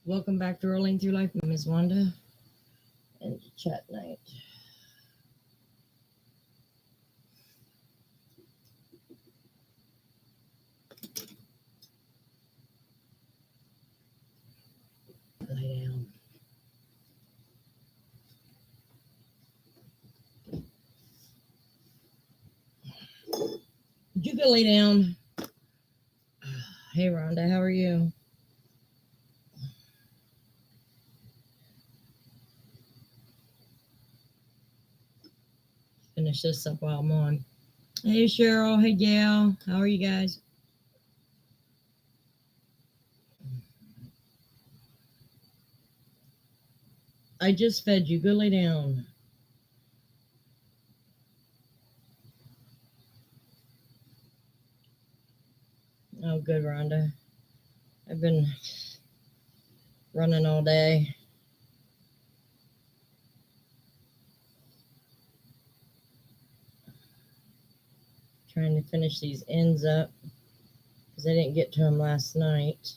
Welcome back to Rolling Through Life. My name is Wanda, and chat night. Lay down. You can lay down. Hey, Rhonda, how are you? Finish this up while I'm on. Hey, Cheryl. Hey, Gail. How are you guys? I just fed you. Go lay down. Oh, good, Rhonda. I've been running all day. Trying to finish these ends up because I didn't get to them last night.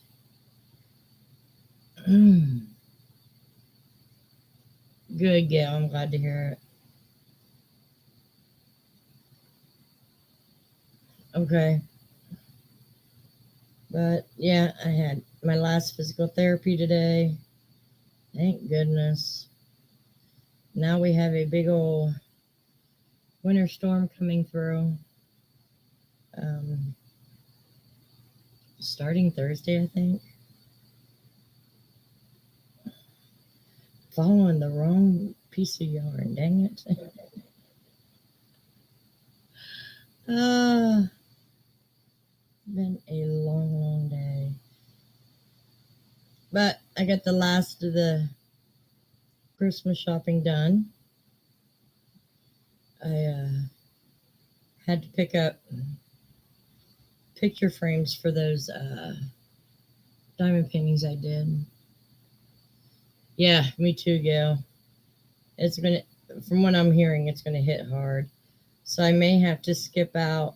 Good, Gail. I'm glad to hear it. Okay. But yeah, I had my last physical therapy today. Thank goodness. Now we have a big old winter storm coming through. Starting Thursday, I think. Following the wrong piece of yarn. Dang it. Been a long, long day. But I got the last of the Christmas shopping done. I had to pick up picture frames for those diamond paintings I did. Yeah, me too, Gail. It's gonna, from what I'm hearing, it's gonna hit hard. So I may have to skip out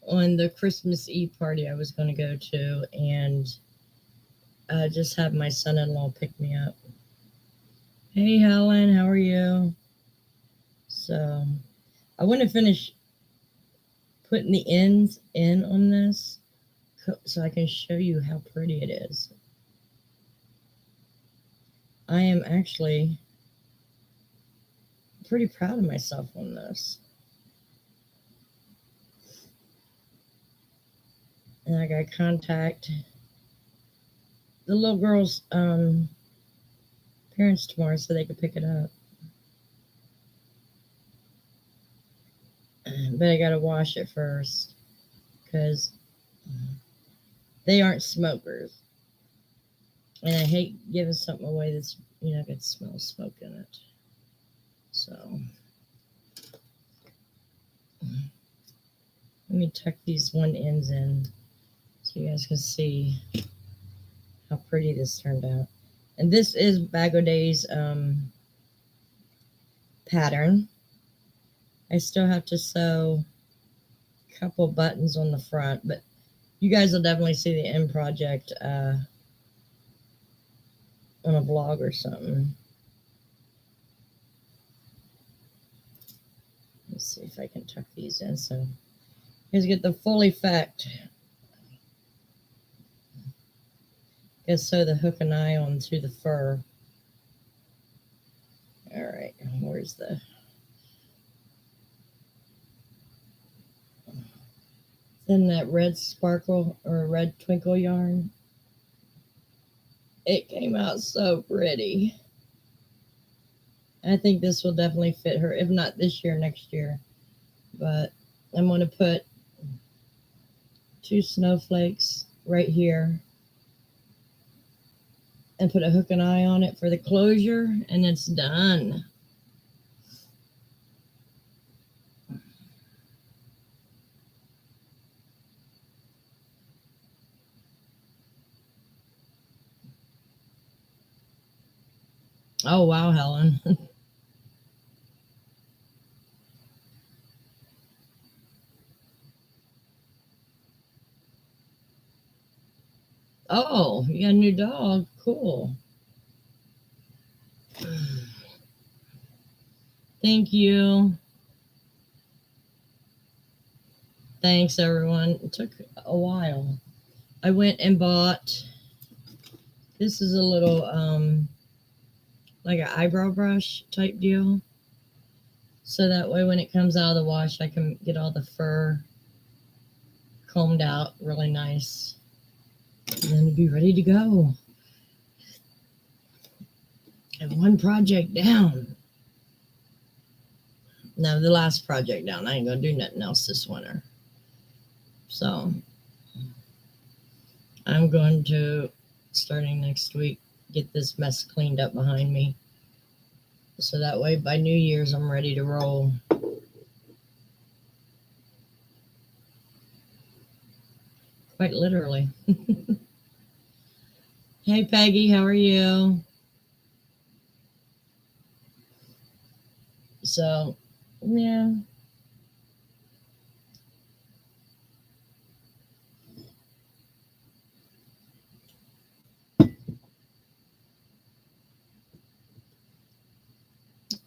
on the Christmas Eve party I was gonna go to and just have my son-in-law pick me up. Hey, Helen, how are you? So I want to finish putting the ends in on this so I can show you how pretty it is. I am actually pretty proud of myself on this. And I got to contact the little girl's parents tomorrow so they can pick it up. But I got to wash it first because they aren't smokers. And I hate giving something away that's, got smell of smoke in it. So let me tuck these one ends in so you guys can see how pretty this turned out. And this is Bag O' Day's pattern. I still have to sew a couple buttons on the front, but you guys will definitely see the end project on a vlog or something. Let's see if I can tuck these in so you guys get the full effect. Gotta sew the hook and eye onto the fur. All right, where's the... Then that red sparkle or red twinkle yarn. It came out so pretty. I think this will definitely fit her, if not this year, next year. But I'm going to put 2 snowflakes right here and put a hook and eye on it for the closure, and it's done. Oh, wow, Helen. Oh, you got a new dog. Cool. Thank you. Thanks, everyone. It took a while. I went and bought, this is a little, like an eyebrow brush type deal. So that way when it comes out of the wash, I can get all the fur combed out really nice. And then be ready to go. And one project down. No, the last project down. I ain't gonna do nothing else this winter. So I'm going to, starting next week, get this mess cleaned up behind me. So that way by New Year's I'm ready to roll. Quite literally. Hey Peggy, how are you? So, yeah.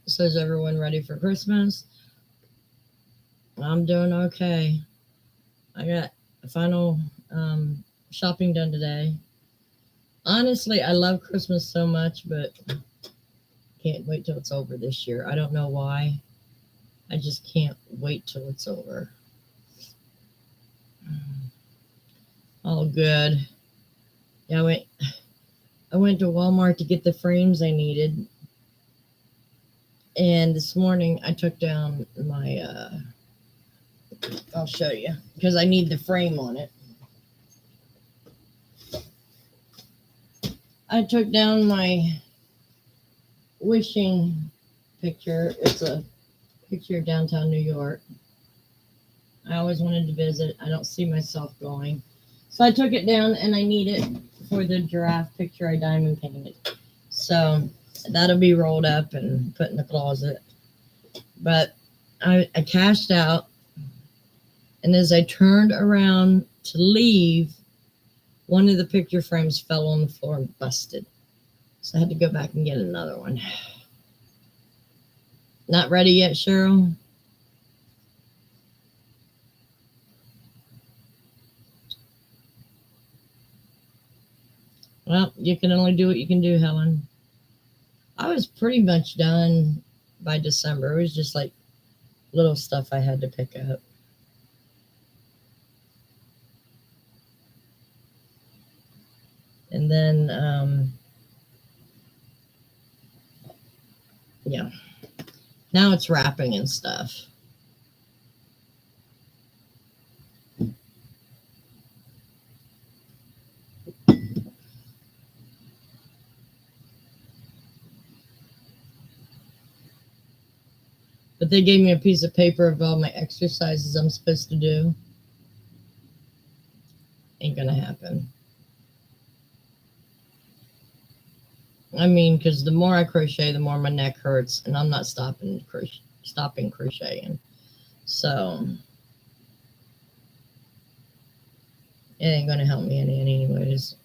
So is everyone ready for Christmas? I'm doing okay. I got a final shopping done today. Honestly, I love Christmas so much, but can't wait till it's over this year. I don't know why. I just can't wait till it's over. All good. Yeah, I went to Walmart to get the frames I needed. And this morning I took down my I'll show you because I need the frame on it. I took down my wishing picture. It's a picture of downtown New York. I always wanted to visit. I don't see myself going. So I took it down and I need it for the giraffe picture I diamond painted. So that'll be rolled up and put in the closet. But I cashed out, and as I turned around to leave, one of the picture frames fell on the floor and busted. So I had to go back and get another one. Not ready yet, Cheryl? Well, you can only do what you can do, Helen. I was pretty much done by December. It was just like little stuff I had to pick up. And then, yeah, now it's wrapping and stuff. But they gave me a piece of paper of all my exercises I'm supposed to do. Ain't gonna happen. I mean, because the more I crochet, the more my neck hurts, and I'm not stopping crocheting. So it ain't gonna help me any anyways.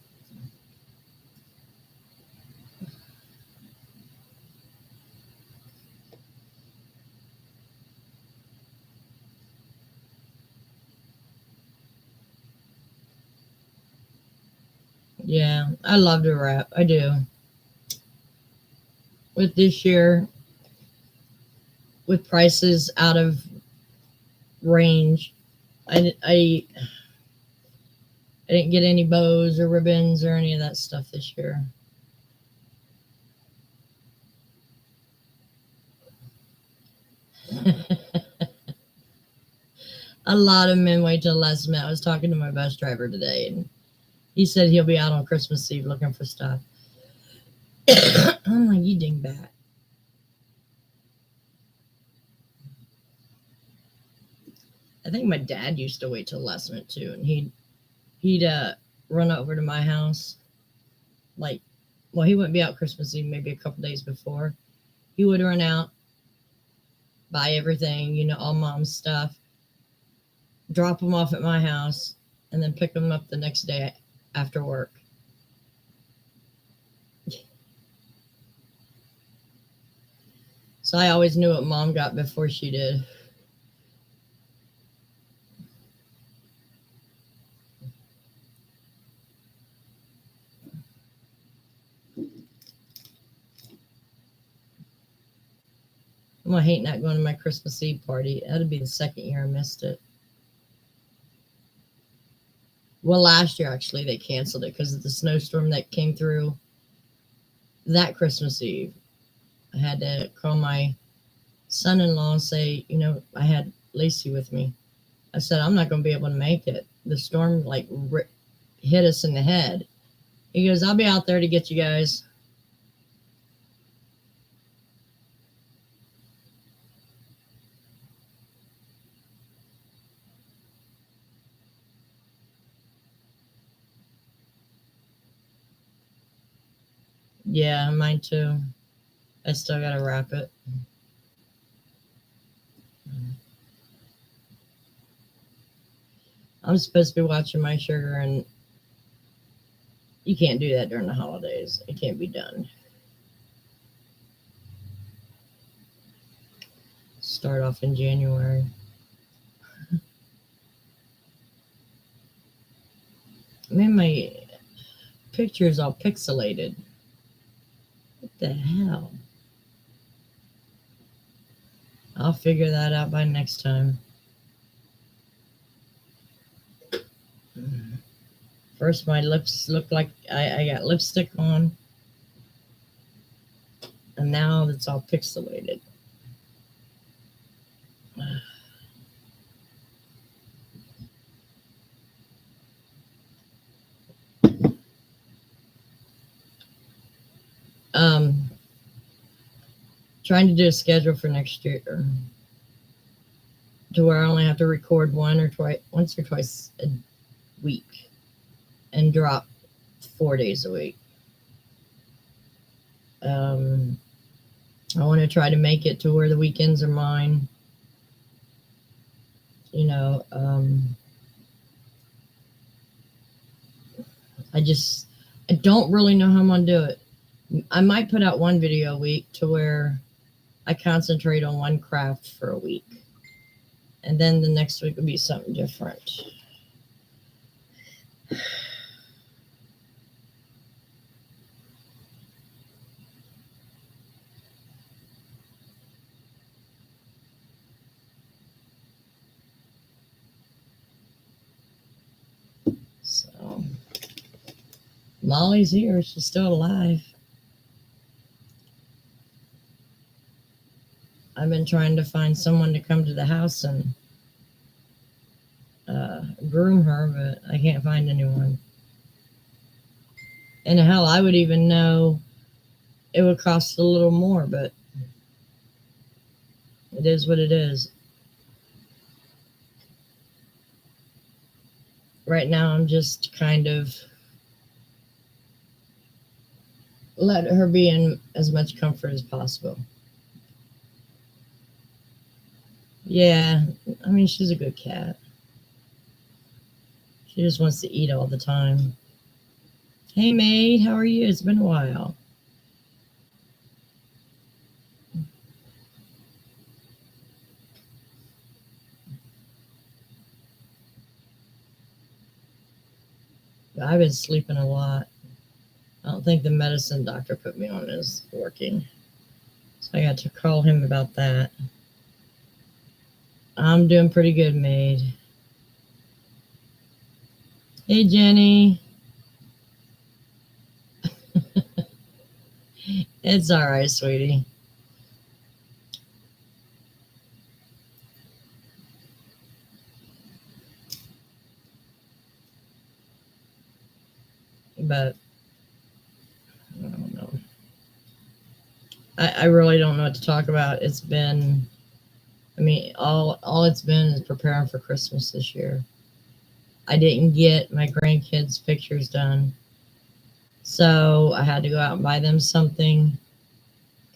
Yeah, I love to wrap. I do. With this year, with prices out of range, I didn't get any bows or ribbons or any of that stuff this year. A lot of men wait till the last minute. I was talking to my bus driver today, and he said he'll be out on Christmas Eve looking for stuff. I'm like, you dingbat. I think my dad used to wait till the last minute too, and he'd run over to my house, like, well, he wouldn't be out Christmas Eve, maybe a couple days before. He would run out, buy everything, all mom's stuff, drop them off at my house, and then pick them up the next day after work. So I always knew what Mom got before she did. I'm gonna hate not going to my Christmas Eve party. That'd be the second year I missed it. Well, last year actually they canceled it because of the snowstorm that came through that Christmas Eve. I had to call my son-in-law and say, I had Lacey with me. I said, I'm not going to be able to make it. The storm hit us in the head. He goes, I'll be out there to get you guys. Yeah, mine too. I still got to wrap it. I'm supposed to be watching my sugar, and you can't do that during the holidays. It can't be done. Start off in January. Man, my picture is all pixelated. What the hell? I'll figure that out by next time. First, my lips look like I got lipstick on, and now it's all pixelated. Trying to do a schedule for next year to where I only have to record once or twice a week and drop 4 days a week. I want to try to make it to where the weekends are mine. I don't really know how I'm going to do it. I might put out one video a week to where I concentrate on one craft for a week. And then the next week will be something different. So, Molly's here. She's still alive. I've been trying to find someone to come to the house and groom her, but I can't find anyone. And hell, I would even know it would cost a little more, but it is what it is. Right now, I'm just kind of let her be in as much comfort as possible. Yeah, I mean, she's a good cat. She just wants to eat all the time. Hey, maid, how are you? It's been a while. I've been sleeping a lot. I don't think the medicine doctor put me on is working. So I got to call him about that. I'm doing pretty good, maid. Hey, Jenny. It's all right, sweetie. But I don't know. I really don't know what to talk about. It's been, all it's been is preparing for Christmas this year. I didn't get my grandkids' pictures done, so I had to go out and buy them something.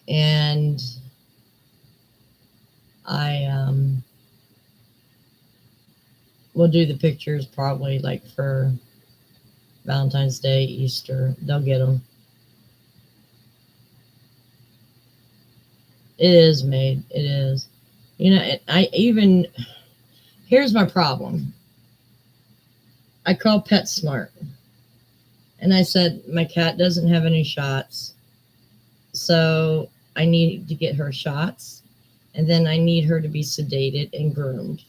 And I will do the pictures probably like for Valentine's Day, Easter. They'll get them. It is made. It is. I even here's my problem. I called PetSmart and I said my cat doesn't have any shots, so I need to get her shots, and then I need her to be sedated and groomed.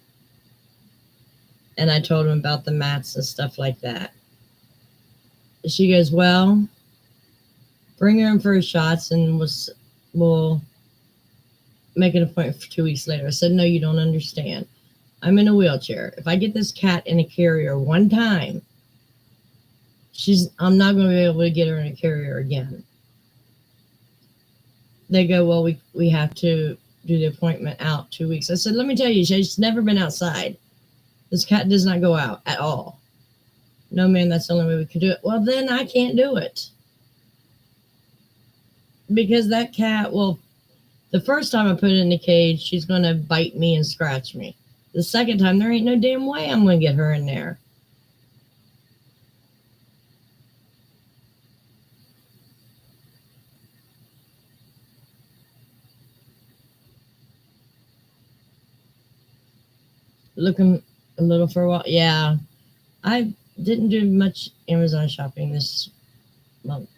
And I told him about the mats and stuff like that. She goes, "Well, bring her in for her shots, and we'll make an appointment for 2 weeks later." I said, "No, you don't understand. I'm in a wheelchair. If I get this cat in a carrier one time, I'm not going to be able to get her in a carrier again." They go, "Well, we have to do the appointment out 2 weeks." I said, "Let me tell you, she's never been outside. This cat does not go out at all." "No, man, that's the only way we can do it." "Well, then I can't do it. Because that cat will, the first time I put it in the cage, she's going to bite me and scratch me. The second time, there ain't no damn way I'm going to get her in there." Looking a little for a while. Yeah, I didn't do much Amazon shopping this month.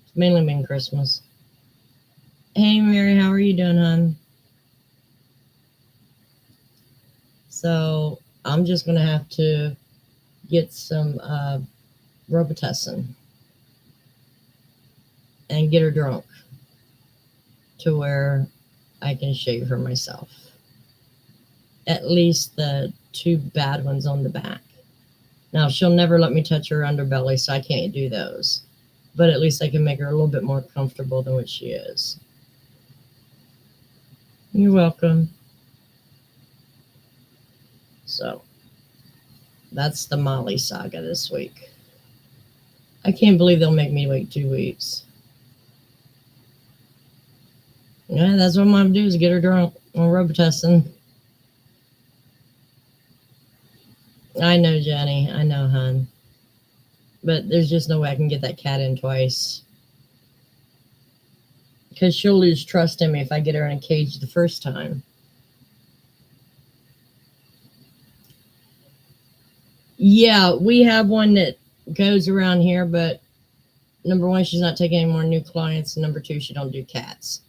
It's mainly been Christmas. Hey, Mary, how are you doing, hon? So I'm just going to have to get some Robitussin and get her drunk to where I can shave her myself. At least the two bad ones on the back. Now, she'll never let me touch her underbelly, so I can't do those. But at least I can make her a little bit more comfortable than what she is. You're welcome. So, that's the Molly saga this week. I can't believe they'll make me wait 2 weeks. Yeah, that's what I'm going to do is get her drunk on Robitussin. I know, Jenny. I know, hon. But there's just no way I can get that cat in twice. Because she'll lose trust in me if I get her in a cage the first time. Yeah, we have one that goes around here, but number one, she's not taking any more new clients. And number two, she don't do cats.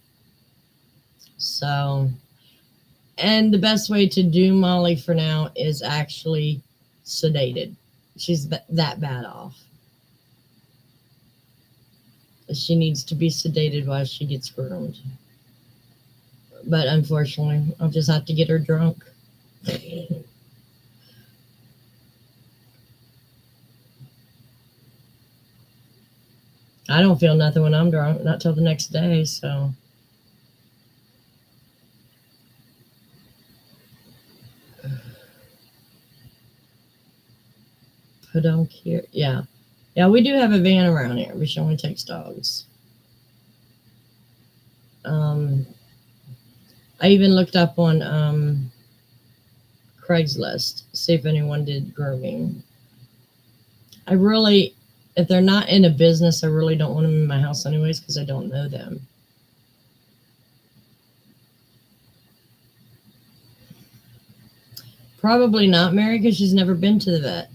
So, and the best way to do Molly for now is actually sedated. She's that bad off. She needs to be sedated while she gets groomed. But unfortunately, I'll just have to get her drunk. I don't feel nothing when I'm drunk, not till the next day, so. Peduncular, yeah. Yeah, we do have a van around here, but she only takes dogs. I even looked up on Craigslist, see if anyone did grooming. If they're not in a business, I really don't want them in my house anyways because I don't know them. Probably not, Mary, because she's never been to the vet.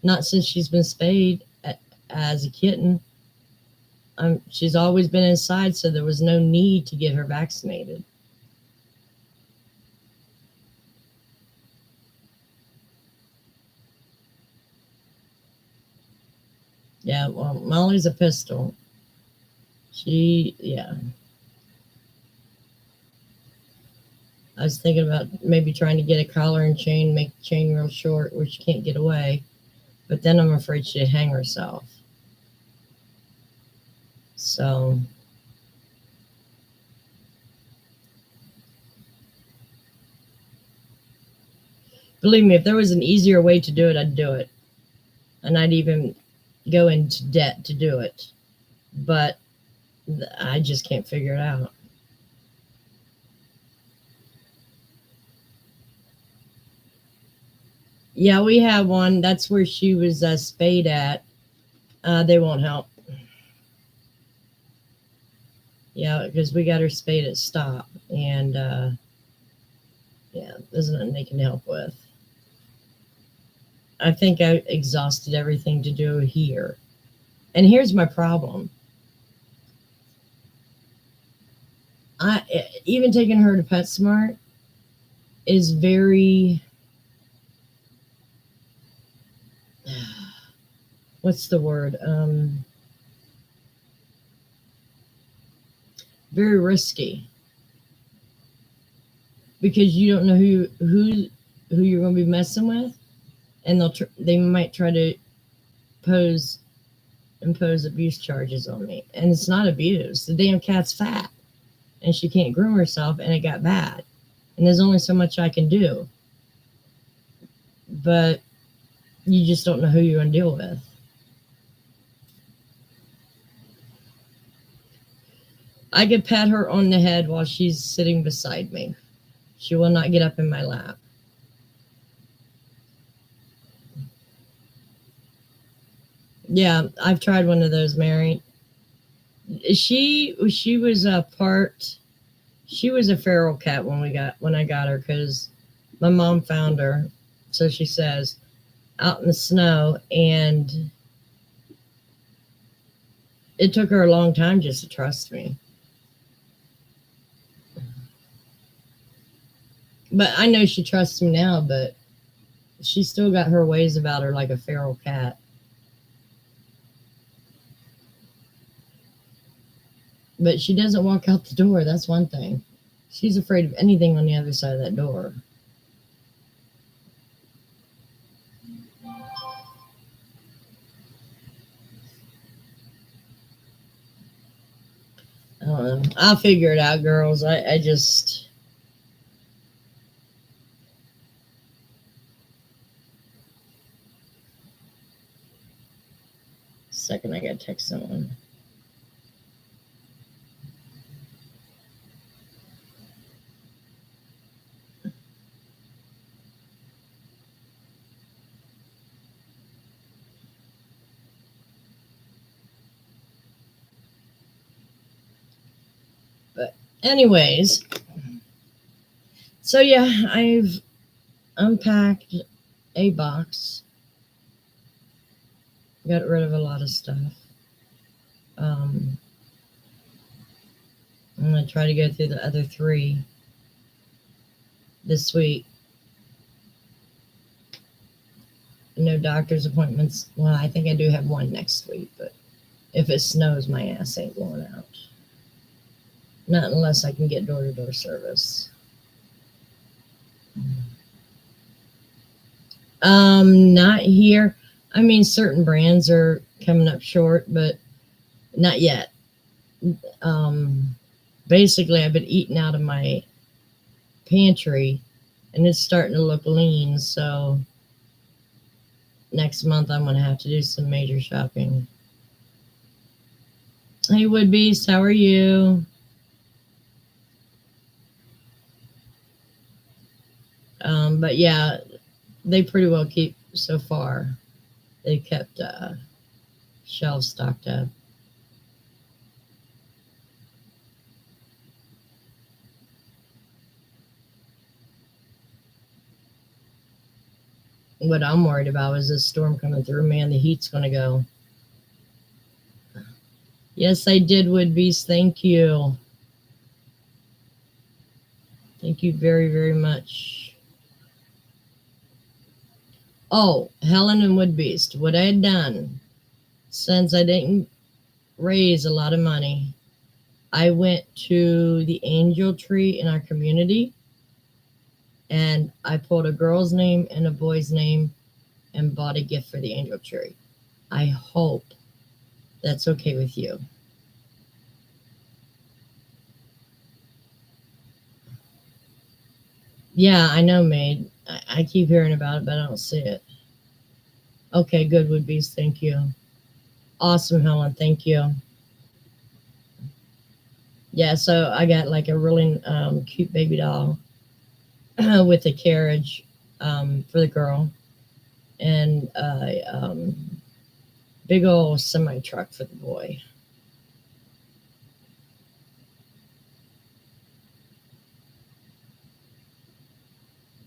Not since she's been spayed as a kitten. She's always been inside, so there was no need to get her vaccinated. Yeah, well, Molly's a pistol. Yeah. I was thinking about maybe trying to get a collar and chain, make the chain real short where she can't get away. But then I'm afraid she'd hang herself. So, believe me, if there was an easier way to do it, I'd do it. And I'd even go into debt to do it. But I just can't figure it out. Yeah, we have one. That's where she was spayed at. They won't help. Yeah, because we got her spayed at Stop, and yeah, there's nothing they can help with. I think I exhausted everything to do here. And here's my problem. Even taking her to PetSmart is very, what's the word? Very risky, because you don't know who you're going to be messing with, and they might try to impose abuse charges on me, and it's not abuse. The damn cat's fat, and she can't groom herself, and it got bad, and there's only so much I can do. But you just don't know who you're going to deal with. I could pat her on the head while she's sitting beside me. She will not get up in my lap. Yeah, I've tried one of those, Mary. She was a part. She was a feral cat when I got her, because my mom found her. So she says, out in the snow, and it took her a long time just to trust me. But I know she trusts me now, but she still got her ways about her like a feral cat. But she doesn't walk out the door, that's one thing. She's afraid of anything on the other side of that door. I don't know. I'll figure it out, girls. I just... Second, I gotta text someone. But anyways, so yeah, I've unpacked a box, got rid of a lot of stuff. I'm gonna try to go through the other 3 this week. No doctor's appointments. Well, I think I do have one next week, but if it snows, my ass ain't going out. Not unless I can get door-to-door service. Not here. I mean, certain brands are coming up short, but not yet. Basically, I've been eating out of my pantry, and it's starting to look lean, so next month I'm going to have to do some major shopping. Hey, Woodbeast, how are you? But yeah, they pretty well keep so far. They kept shelves stocked up. What I'm worried about is this storm coming through. Man, the heat's going to go. Yes, I did, Woodbeast. Thank you. Thank you very, very much. Oh, Helen and Woodbeast, what I had done, since I didn't raise a lot of money, I went to the angel tree in our community, and I pulled a girl's name and a boy's name and bought a gift for the angel tree. I hope that's okay with you. Yeah, I know, Maid. I keep hearing about it, but I don't see it. Okay, good, Woodbeast. Thank you. Awesome, Helen. Thank you. Yeah, so I got like a really cute baby doll with a carriage for the girl, and a big old semi truck for the boy.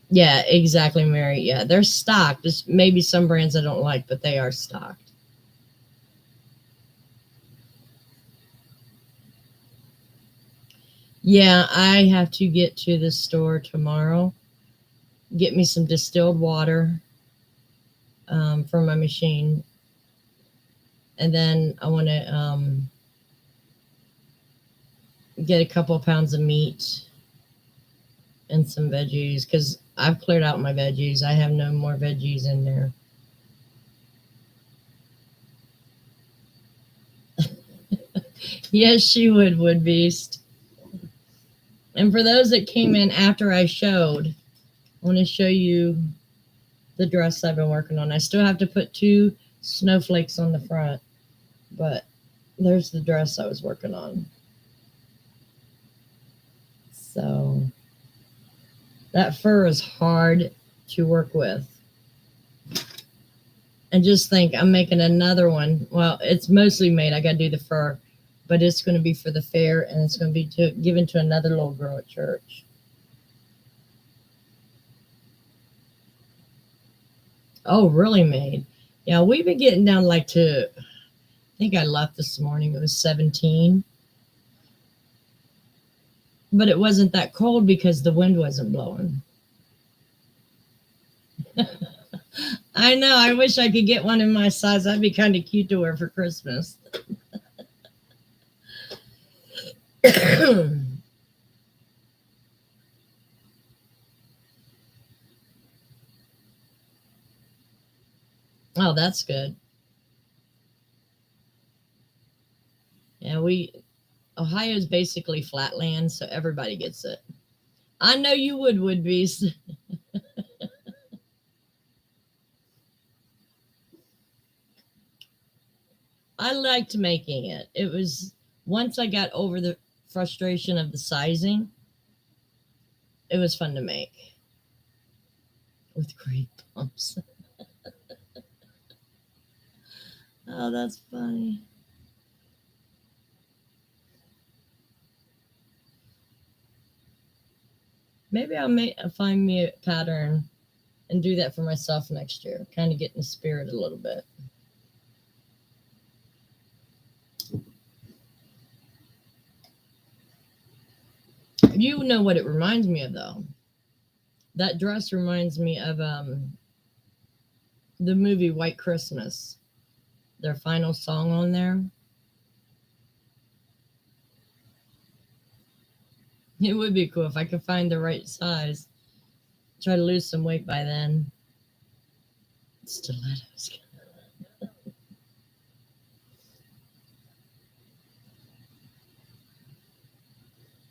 Yeah, exactly, Mary. Yeah, they're stocked. There's maybe some brands I don't like, but they are stocked. Yeah, I have to get to the store tomorrow, get me some distilled water for my machine, and then I want to get a couple of pounds of meat and some veggies because I've cleared out my veggies. I have no more veggies in there. Yes, she would beast. And for those that came in after I showed, I want to show you the dress I've been working on. I still have to put two snowflakes on the front, but there's the dress I was working on. So that fur is hard to work with. And just think, I'm making another one. Well, it's mostly made. I got to do the fur, but it's going to be for the fair, and it's going to be given to another little girl at church. Oh, really made? Yeah, we've been getting down like to, I think I left this morning, it was 17. But it wasn't that cold because the wind wasn't blowing. I know, I wish I could get one in my size. That'd be kind of cute to wear for Christmas. Oh, that's good. Yeah, Ohio's basically flatland, so everybody gets it. I know you would be. I liked making it. It was once I got over the frustration of the sizing, it was fun to make with great bumps. Oh, that's funny. Maybe find me a pattern and do that for myself next year. Kind of get in the spirit a little bit. You know what it reminds me of, though. That dress reminds me of the movie White Christmas. Their final song on there. It would be cool if I could find the right size. Try to lose some weight by then. Stilettos.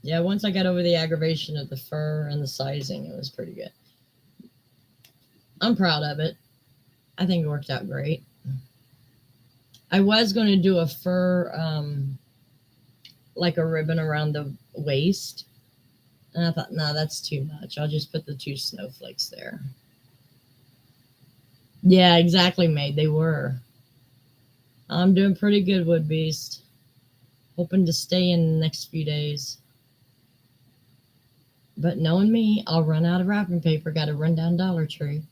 Yeah, once I got over the aggravation of the fur and the sizing, it was pretty good. I'm proud of it. I think it worked out great. I was going to do a fur, like a ribbon around the waist. And I thought, no, that's too much. I'll just put the two snowflakes there. Yeah, exactly, made. They were. I'm doing pretty good, Wood Beast. Hoping to stay in the next few days. But knowing me, I'll run out of wrapping paper. Got to run down Dollar Tree.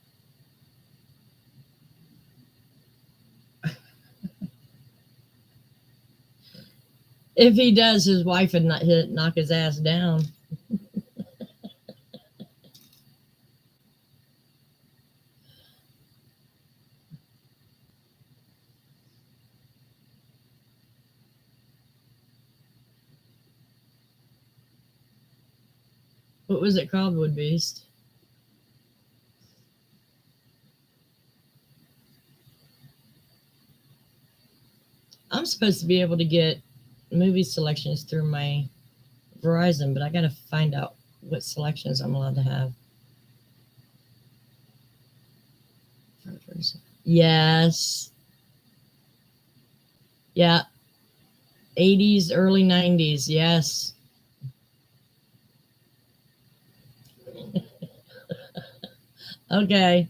If he does, his wife would not knock his ass down. What was it called, Wood Beast? I'm supposed to be able to get movie selections through my Verizon, but I got to find out what selections I'm allowed to have. Yes. Yeah. 80s, early 90s. Yes. Okay.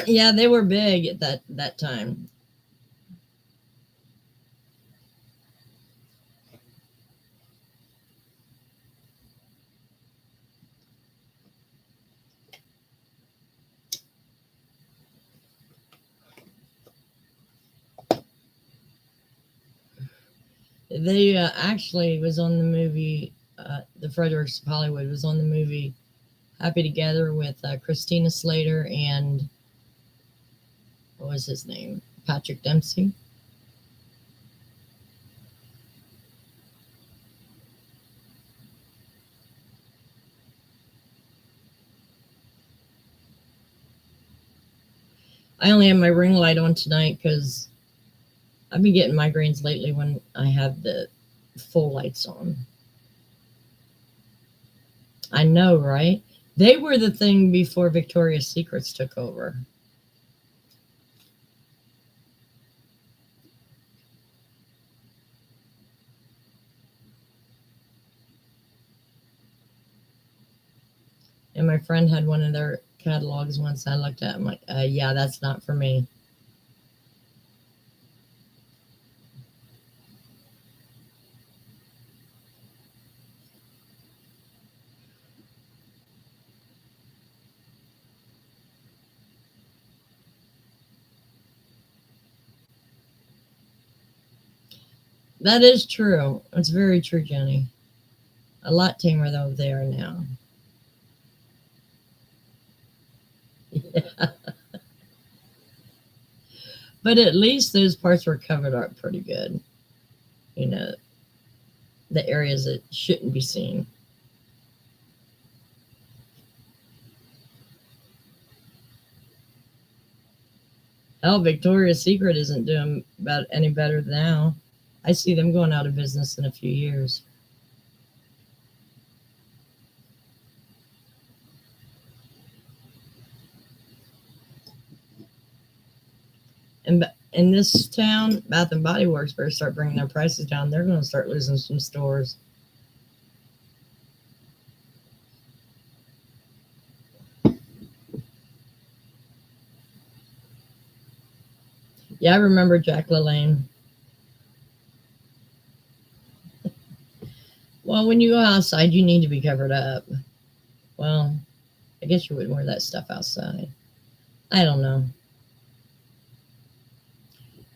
Yeah, they were big at that time. They actually was on the movie. The Fredericks of Hollywood was on the movie Happy Together with Christina Slater and what was his name? Patrick Dempsey. I only have my ring light on tonight because I've been getting migraines lately when I have the full lights on. I know, right? They were the thing before Victoria's Secrets took over. And my friend had one of their catalogs once. I looked at it, I'm like, yeah, that's not for me. That is true. It's very true, Jenny. A lot tamer though they are now. But at least those parts were covered up pretty good. You know, the areas that shouldn't be seen. Hell, Victoria's Secret isn't doing about any better now. I see them going out of business in a few years. And in this town, Bath and Body Works better start bringing their prices down. They're going to start losing some stores. Yeah, I remember Jack LaLanne. Well, when you go outside, you need to be covered up. Well, I guess you wouldn't wear that stuff outside. I don't know.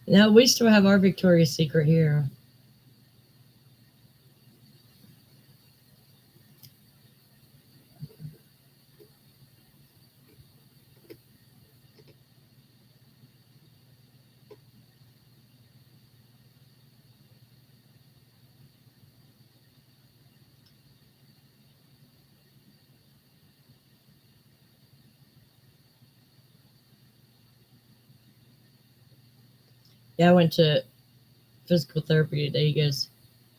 No, we still have our Victoria's Secret here. Yeah, I went to physical therapy today. He goes,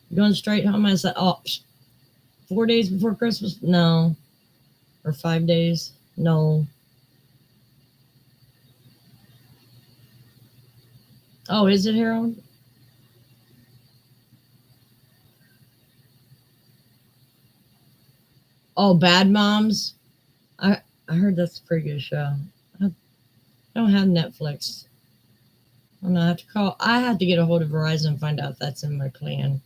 "You going straight home?" I said, "Oh, 4 days before Christmas? No. Or 5 days? No." Oh, is it, Harold? Oh, Bad Moms? I heard that's a pretty good show. I don't have Netflix. I'm gonna have to call. I have to get a hold of Verizon and find out if that's in my plan.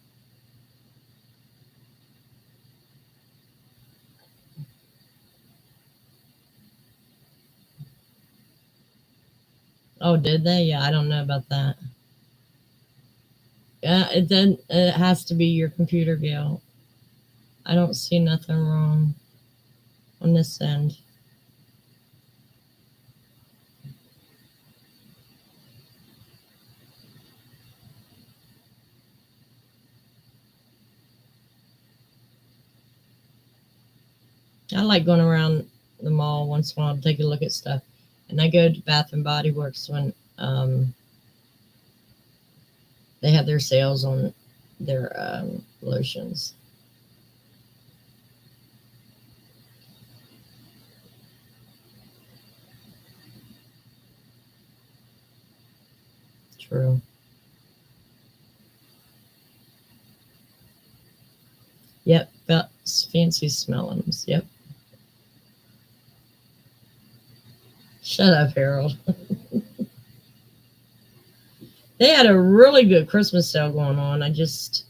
Oh, did they? Yeah, I don't know about that. Yeah, it then it has to be your computer, Gail. I don't see nothing wrong on this end. I like going around the mall once in a while to take a look at stuff, and I go to Bath and Body Works when they have their sales on their lotions. True. Yep, fancy smellings. Yep. Shut up, Harold. They had a really good Christmas sale going on. I just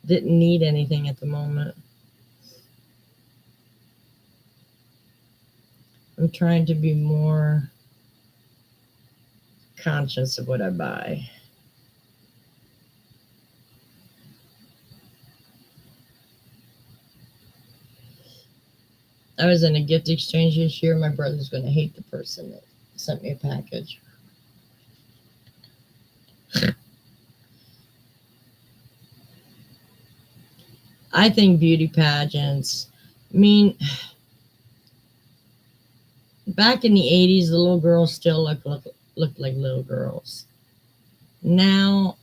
didn't need anything at the moment. I'm trying to be more conscious of what I buy. I was in a gift exchange this year. My brother's going to hate the person that sent me a package. I think beauty pageants. I mean, back in the 80s, the little girls still looked like little girls. Now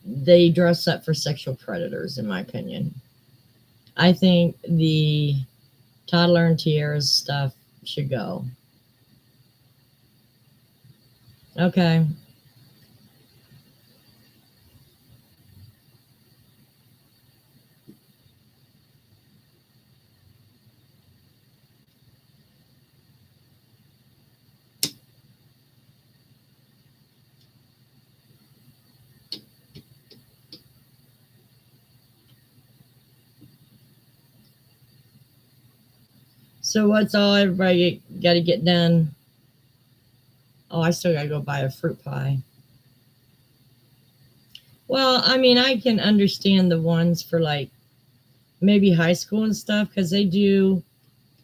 they dress up for sexual predators, in my opinion. I think the toddler and tiaras stuff should go. Okay. So what's all everybody got to get done? Oh, I still got to go buy a fruit pie. Well, I mean, I can understand the ones for like maybe high school and stuff because they do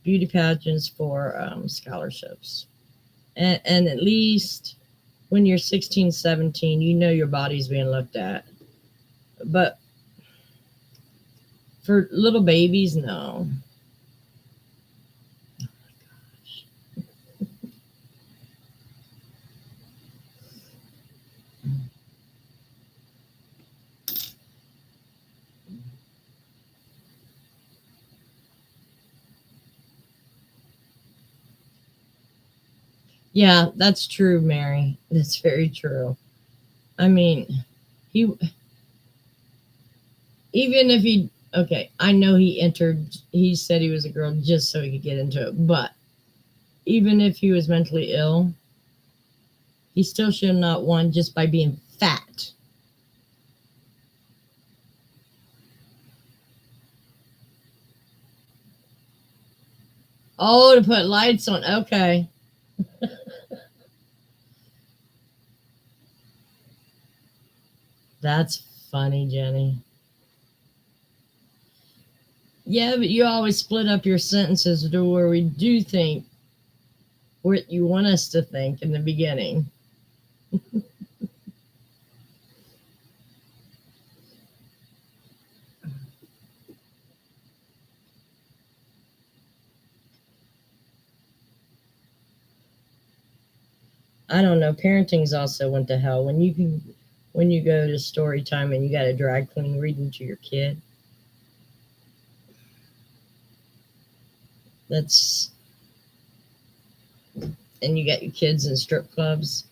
beauty pageants for scholarships. And at least when you're 16, 17, you know your body's being looked at. But for little babies, no. Yeah, that's true, Mary. That's very true. I mean, he even if he okay, I know he entered. He said he was a girl just so he could get into it. But even if he was mentally ill, he still should not won just by being fat. Oh, to put lights on. Okay, that's funny, Jenny. Yeah, but you always split up your sentences to where we do think what you want us to think in the beginning. I don't know. Parenting's also went to hell when you go to story time and you got a drag queen reading to your kid. That's and you got your kids in strip clubs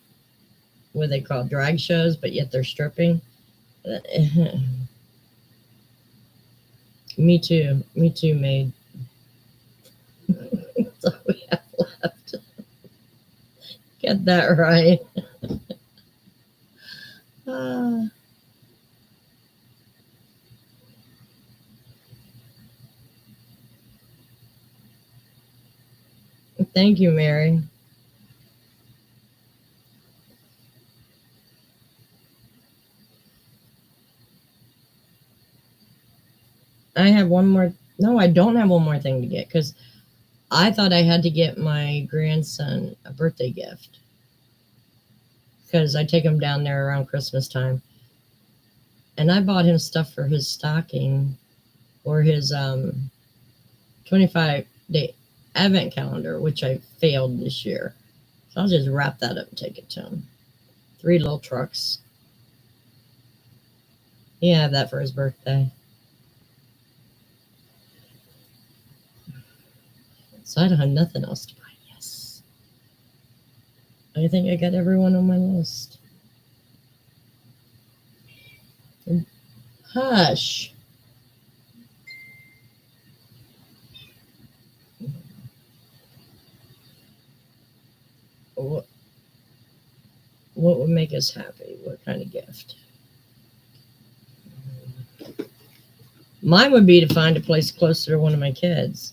where they call drag shows, but yet they're stripping. Me too. Me too, maid. That's all we have left. Get that right. Ah, thank you, Mary. I have one more. No, I don't have one more thing to get because I thought I had to get my grandson a birthday gift because I take him down there around Christmas time. And I bought him stuff for his stocking or his 25-day advent calendar, which I failed this year. So I'll just wrap that up and take it to him. 3 little trucks. He had that for his birthday. So I don't have nothing else to buy. Yes. I think I got everyone on my list. Hush. What, what would make us happy? What kind of gift? Mine would be to find a place closer to one of my kids.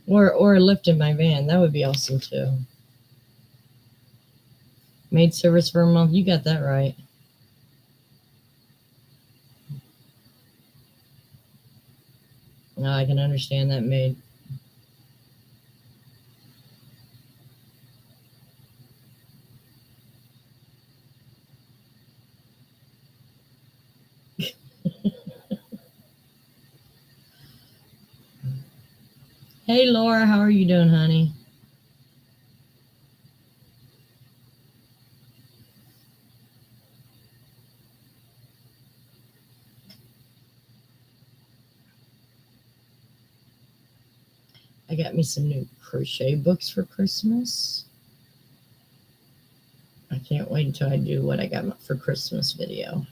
Or a lift in my van. That would be awesome too. Maid service for a month. You got that right. No, I can understand that, maid. Hey, Laura, how are you doing, honey? I got me some new crochet books for Christmas. I can't wait until I do what I got for Christmas video.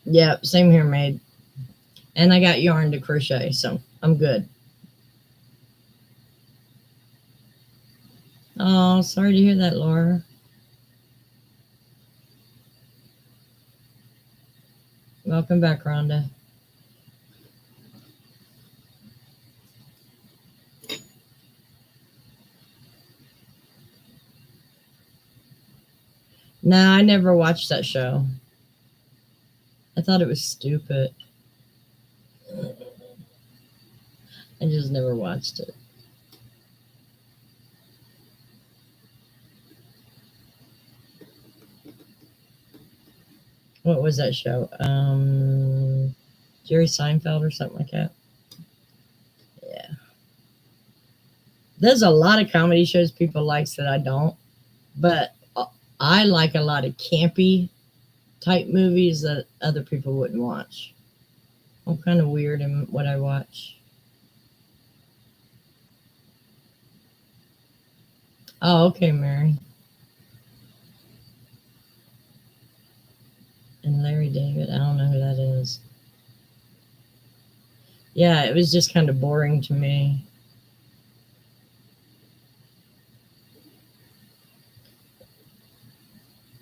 Yeah, same here, maid. And I got yarn to crochet, so I'm good. Oh, sorry to hear that, Laura. Welcome back, Rhonda. Nah, I never watched that show. I thought it was stupid. I just never watched it. What was that show? Jerry Seinfeld or something like that. Yeah. There's a lot of comedy shows people like that I don't, but I like a lot of campy type movies that other people wouldn't watch. I'm kind of weird in what I watch. Oh, okay, Mary. And Larry David. I don't know who that is. Yeah, it was just kind of boring to me.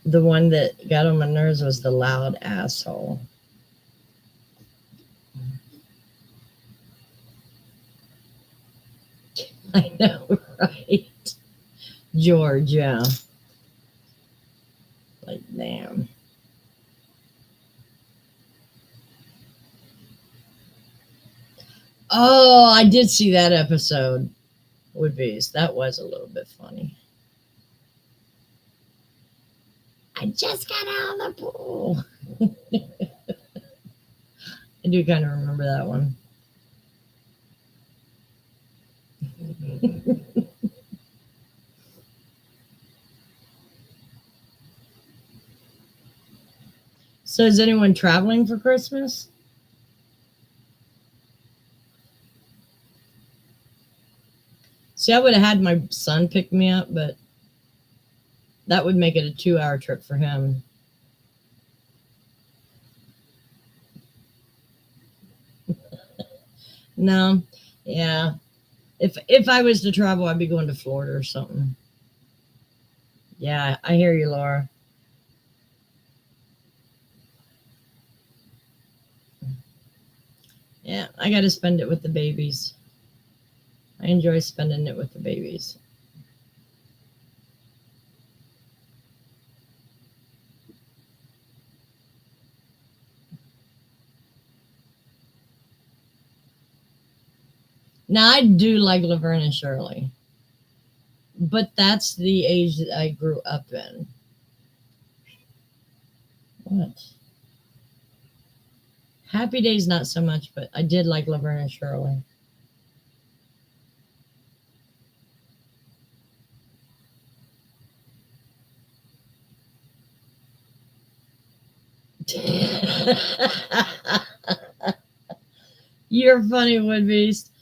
The one that got on my nerves was the loud asshole. I know, right? Georgia. Like, damn. Oh, I did see that episode with Beast. That was a little bit funny. I just got out of the pool. I do kind of remember that one. So, is anyone traveling for Christmas? See, I would have had my son pick me up, but that would make it a 2-hour trip for him. No, yeah. If I was to travel, I'd be going to Florida or something. Yeah, I hear you, Laura. Yeah, I got to spend it with the babies. I enjoy spending it with the babies. Now, I do like Laverne and Shirley, but that's the age that I grew up in. What? Happy Days, not so much, but I did like Laverne and Shirley. You're funny, Wood Beast.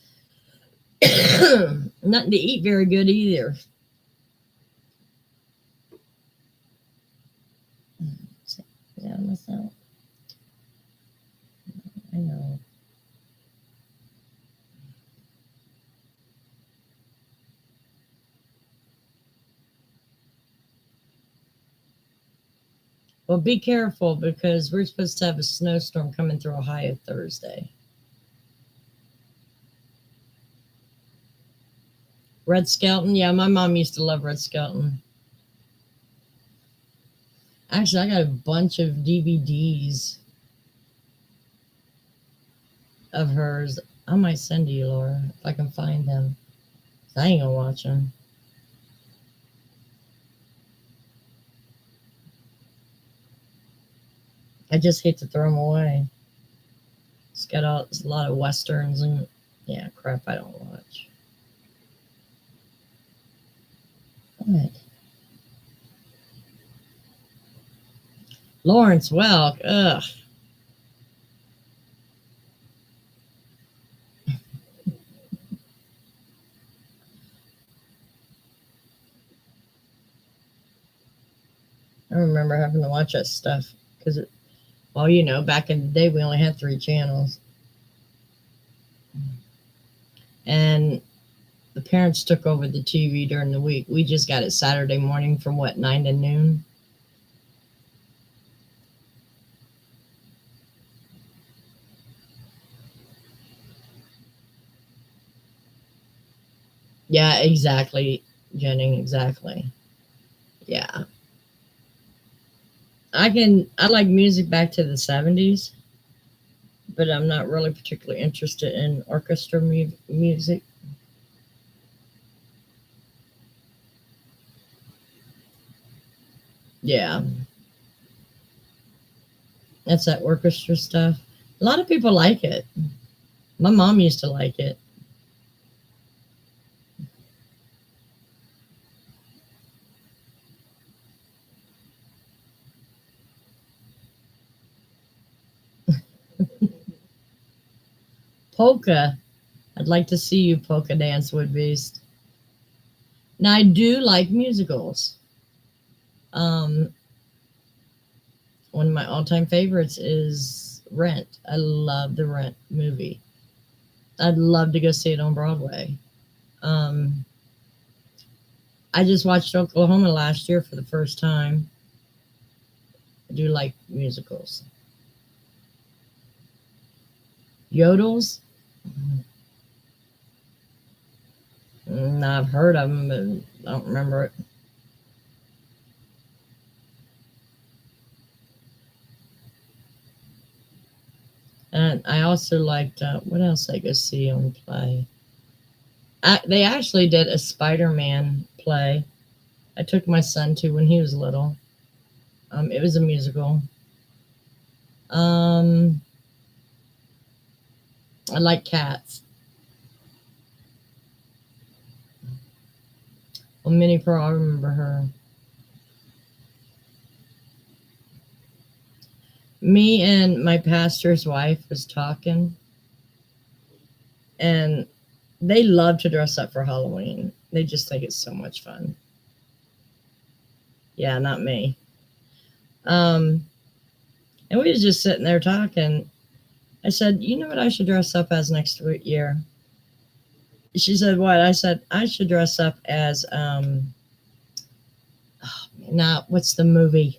Nothing to eat very good either. Yeah, myself. I know. Well, be careful because we're supposed to have a snowstorm coming through Ohio Thursday. Red Skelton. Yeah, my mom used to love Red Skelton. Actually, I got a bunch of DVDs of hers. I might send to you, Laura, if I can find them. I ain't gonna watch them. I just hate to throw them away. It's a lot of westerns and yeah, crap I don't watch. What? Lawrence Welk. Ugh. I remember having to watch that stuff because, well, back in the day we only had 3 channels, and the parents took over the TV during the week. We just got it Saturday morning from 9 to noon. Yeah, exactly, Jenny. Exactly. Yeah, I like music back to the 70s, but I'm not really particularly interested in orchestra music. Yeah, that's that orchestra stuff. A lot of people like it. My mom used to like it. Polka. I'd like to see you polka dance, Wood Beast. Now I do like musicals. Um, One of my all-time favorites is Rent. I love the Rent movie. I'd love to go see it on Broadway. Um, I just watched Oklahoma last year for the first time. I do like musicals. Yodels? I've heard of them, but I don't remember it. And I also liked, what else I go see on play? They actually did a Spider-Man play. I took my son to when he was little. It was a musical. Um, I like Cats. Well, Minnie Pearl, I remember her. Me and my pastor's wife was talking, and they love to dress up for Halloween. They just think it's so much fun. Yeah, not me. Um, and we was just sitting there talking. I said, you know what I should dress up as next year? She said, what? I said, I should dress up as, now, what's the movie?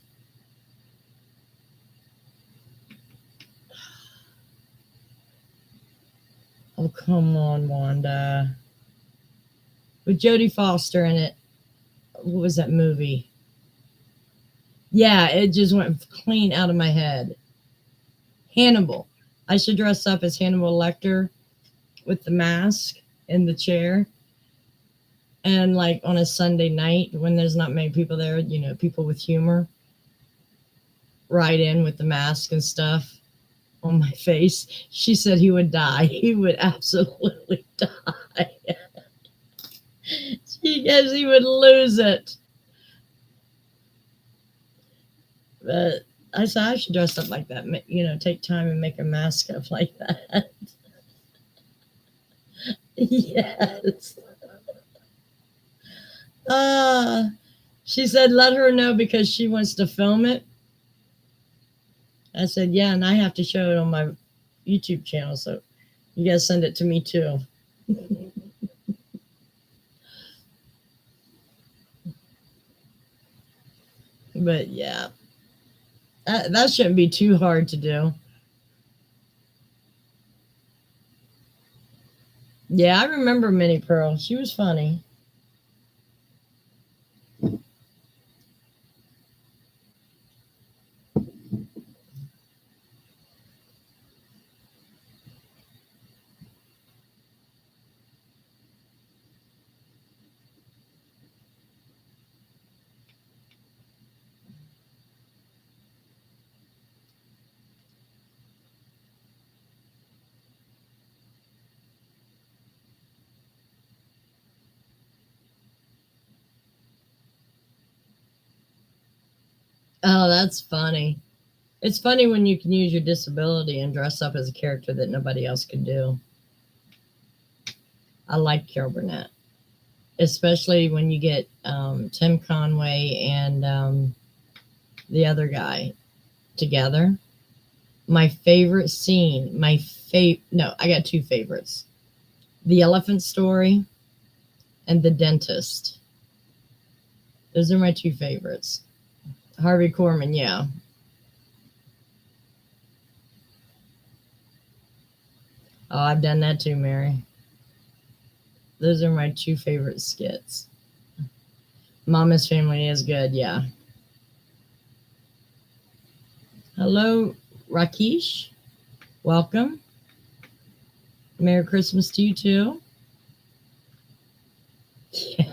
Oh, come on, Wanda. With Jodie Foster in it. What was that movie? Yeah, it just went clean out of my head. Hannibal. I should dress up as Hannibal Lecter with the mask in the chair. And like on a Sunday night when there's not many people there, people with humor, ride in with the mask and stuff on my face. She said he would die. He would absolutely die. She guess he would lose it. But I said I should dress up like that. Take time and make a mask up like that. Yes. She said let her know because she wants to film it. I said yeah, and I have to show it on my YouTube channel, so you guys send it to me too. But yeah, that shouldn't be too hard to do. Yeah, I remember Minnie Pearl. She was funny. Oh, that's funny. It's funny when you can use your disability and dress up as a character that nobody else can do. I like Carol Burnett, especially when you get Tim Conway and the other guy together. My favorite scene, no, I got two favorites: the elephant story and the dentist. Those are my two favorites. Harvey Korman, yeah. Oh, I've done that too, Mary. Those are my two favorite skits. Mama's Family is good, yeah. Hello, Rakesh. Welcome. Merry Christmas to you too. Yeah.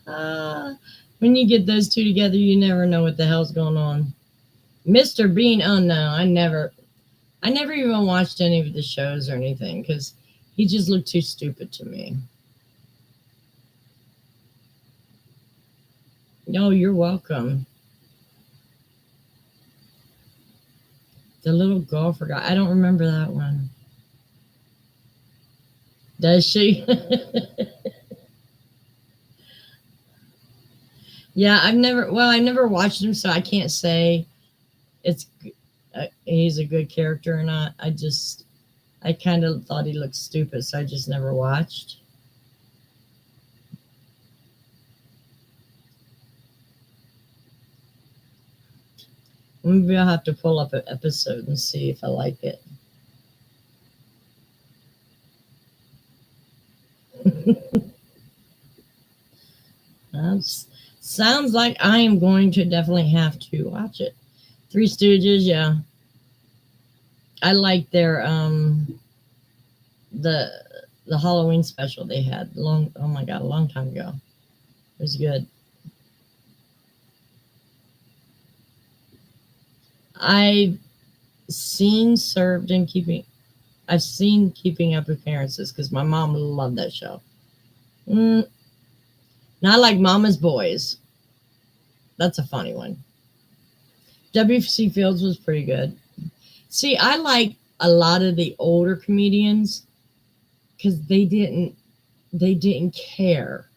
uh, when you get those two together, you never know what the hell's going on. Mr. Bean, oh no, I never even watched any of the shows or anything because he just looked too stupid to me. No, you're welcome. The little golfer guy. I don't remember that one. Does she? Yeah, I never watched him, so I can't say it's he's a good character or not. I kind of thought he looked stupid, so I just never watched. Maybe I'll have to pull up an episode and see if I like it. That's, sounds like I am going to definitely have to watch it. Three Stooges, yeah. I like their the the Halloween special they had long oh my god, a long time ago. It was good. I've seen served in keeping I've seen Keeping Up Appearances because my mom loved that show. Mm, Not like Mama's Boys. That's a funny one. W.C. Fields was pretty good. See, I like a lot of the older comedians because they didn't care.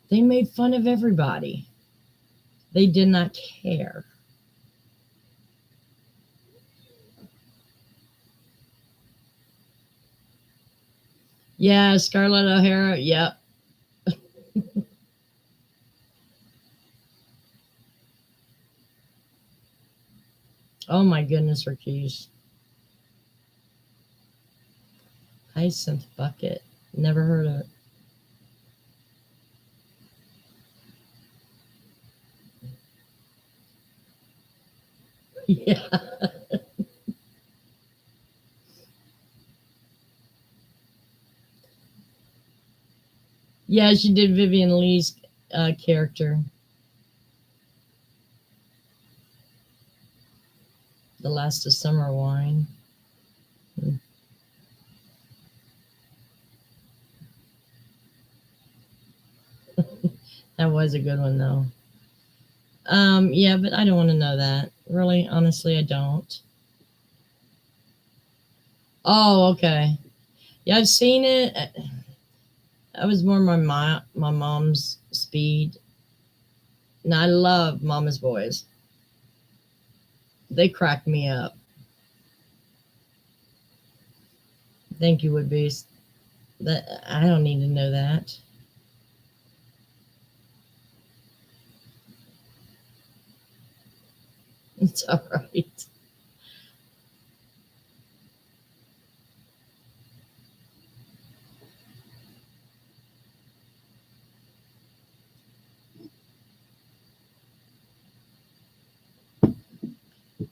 They made fun of everybody. They did not care. Yeah, Scarlett O'Hara. Yep. Oh my goodness, Rakesh. Hyacinth Bucket. Never heard of it. Yeah. Yeah, she did Vivian Lee's character, The Last of Summer Wine. Hmm. That was a good one, though. Yeah, but I don't want to know that. Really, honestly, I don't. Oh, okay. Yeah, I've seen it. That was more my mom's speed. And I love Mama's Boys. They crack me up. Thank you, Woodbeast. That I don't need to know that. It's all right.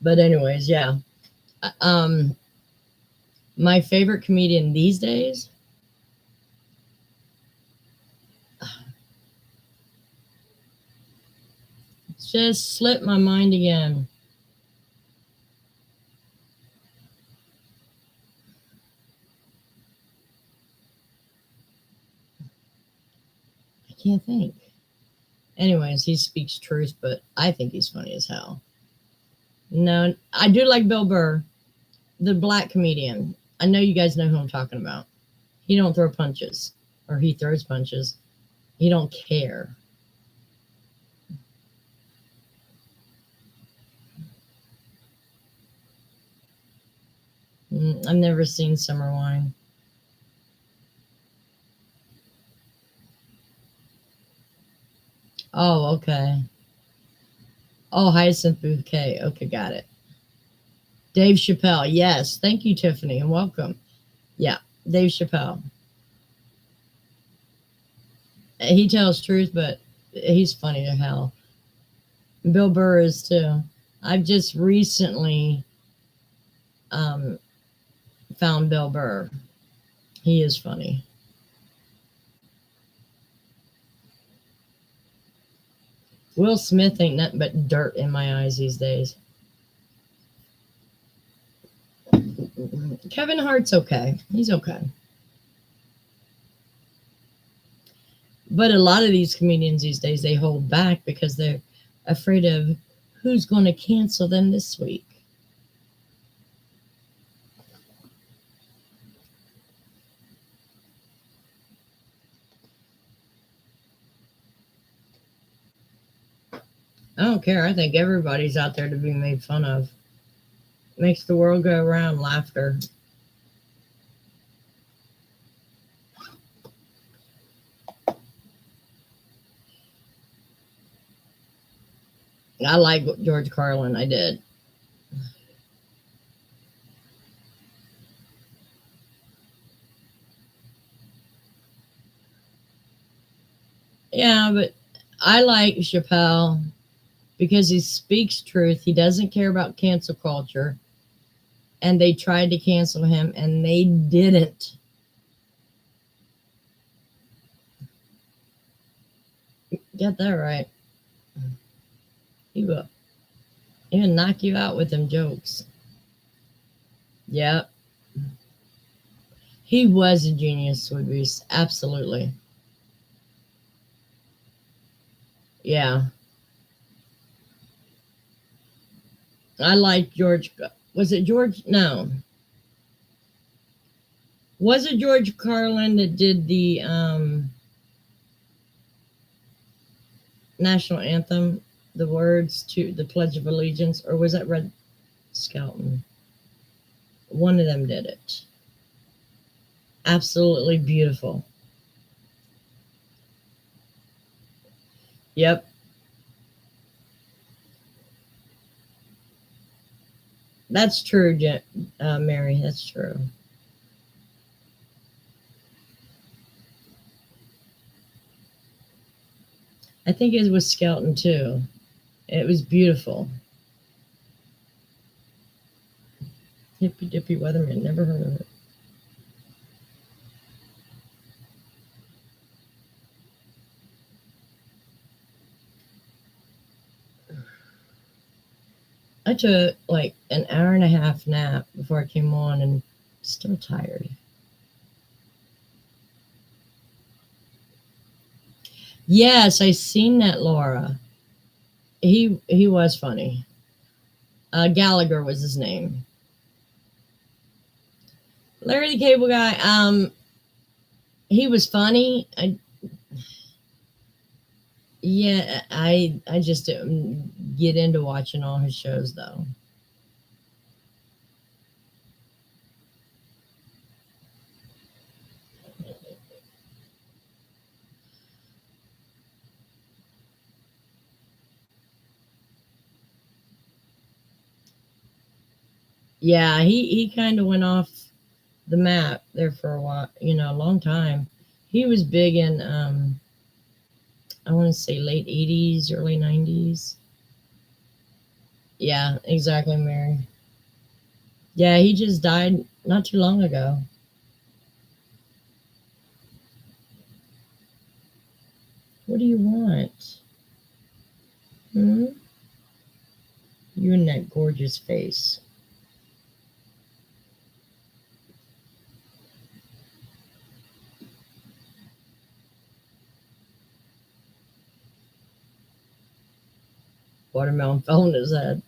But anyways, yeah. Um, my favorite comedian these days just slipped my mind again. I can't think. Anyways, he speaks truth, but I think he's funny as hell. No, I do like Bill Burr, the black comedian. I know you guys know who I'm talking about. He don't throw punches, or he throws punches. He don't care. I've never seen Summer Wine. Oh, okay. Oh, Hyacinth Bouquet. Okay, got it. Dave Chappelle. Yes. Thank you, Tiffany, and welcome. Yeah, Dave Chappelle. He tells truth, but he's funny to hell. Bill Burr is too. I've just recently um, found Bill Burr. He is funny. Will Smith ain't nothing but dirt in my eyes these days. Kevin Hart's okay. He's okay. But a lot of these comedians these days, they hold back because they're afraid of who's going to cancel them this week. I don't care. I think everybody's out there to be made fun of. Makes the world go around, laughter. I like George Carlin. I did. Yeah, but I like Chappelle because he speaks truth. He doesn't care about cancel culture. And they tried to cancel him and they didn't. Get that right. He will. He'll knock you out with them jokes. Yep. He was a genius, Woodbeast. Absolutely. Yeah. I like George. Was it George? No. Was it George Carlin that did the national anthem, the words to the Pledge of Allegiance, or was that Red Skelton? One of them did it. Absolutely beautiful. Yep. That's true, Mary. That's true. I think it was Skelton too. It was beautiful. Hippy Dippy Weatherman. Never heard of it. I took like an hour and a half nap before I came on and still tired. Yes, I seen that, Laura. He was funny. Gallagher was his name. Larry the Cable Guy. He was funny. I just didn't get into watching all his shows though. Yeah, he kind of went off the map there for a while, a long time. He was big in I want to say late 80s, early 90s. Yeah, exactly, Mary. Yeah, he just died not too long ago. What do you want? Hmm? You and that gorgeous face. Watermelon fell on his head.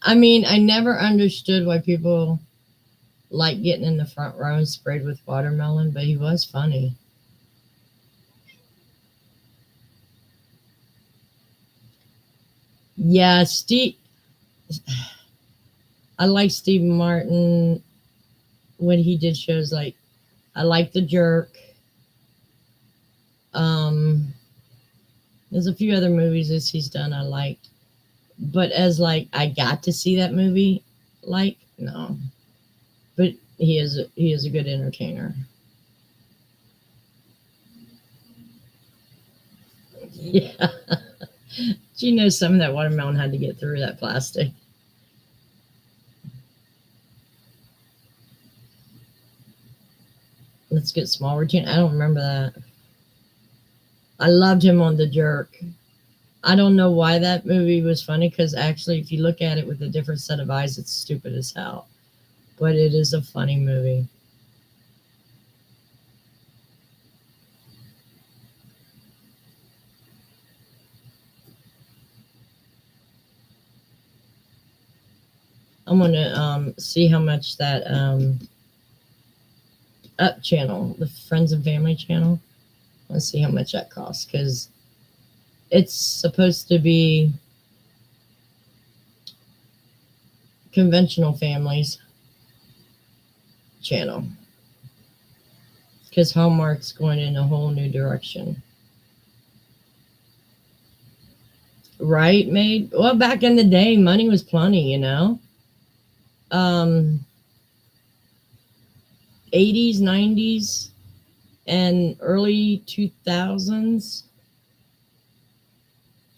I mean, I never understood why people like getting in the front row and sprayed with watermelon, but he was funny. Yeah, Steve. I like Steve Martin when he did shows like I like The Jerk. Um, there's a few other movies that he's done I liked, but as like I got to see that movie, like no, but he is a good entertainer. Yeah, do you know some of that watermelon had to get through that plastic? Let's get small routine. I don't remember that. I loved him on The Jerk. I don't know why that movie was funny because actually, if you look at it with a different set of eyes, it's stupid as hell. But it is a funny movie. I'm gonna see how much that Up channel, the Friends and Family channel. Let's see how much that costs because it's supposed to be conventional families channel because Hallmark's going in a whole new direction. Right, made well back in the day, money was plenty. Um, 80s, 90s, and early 2000s.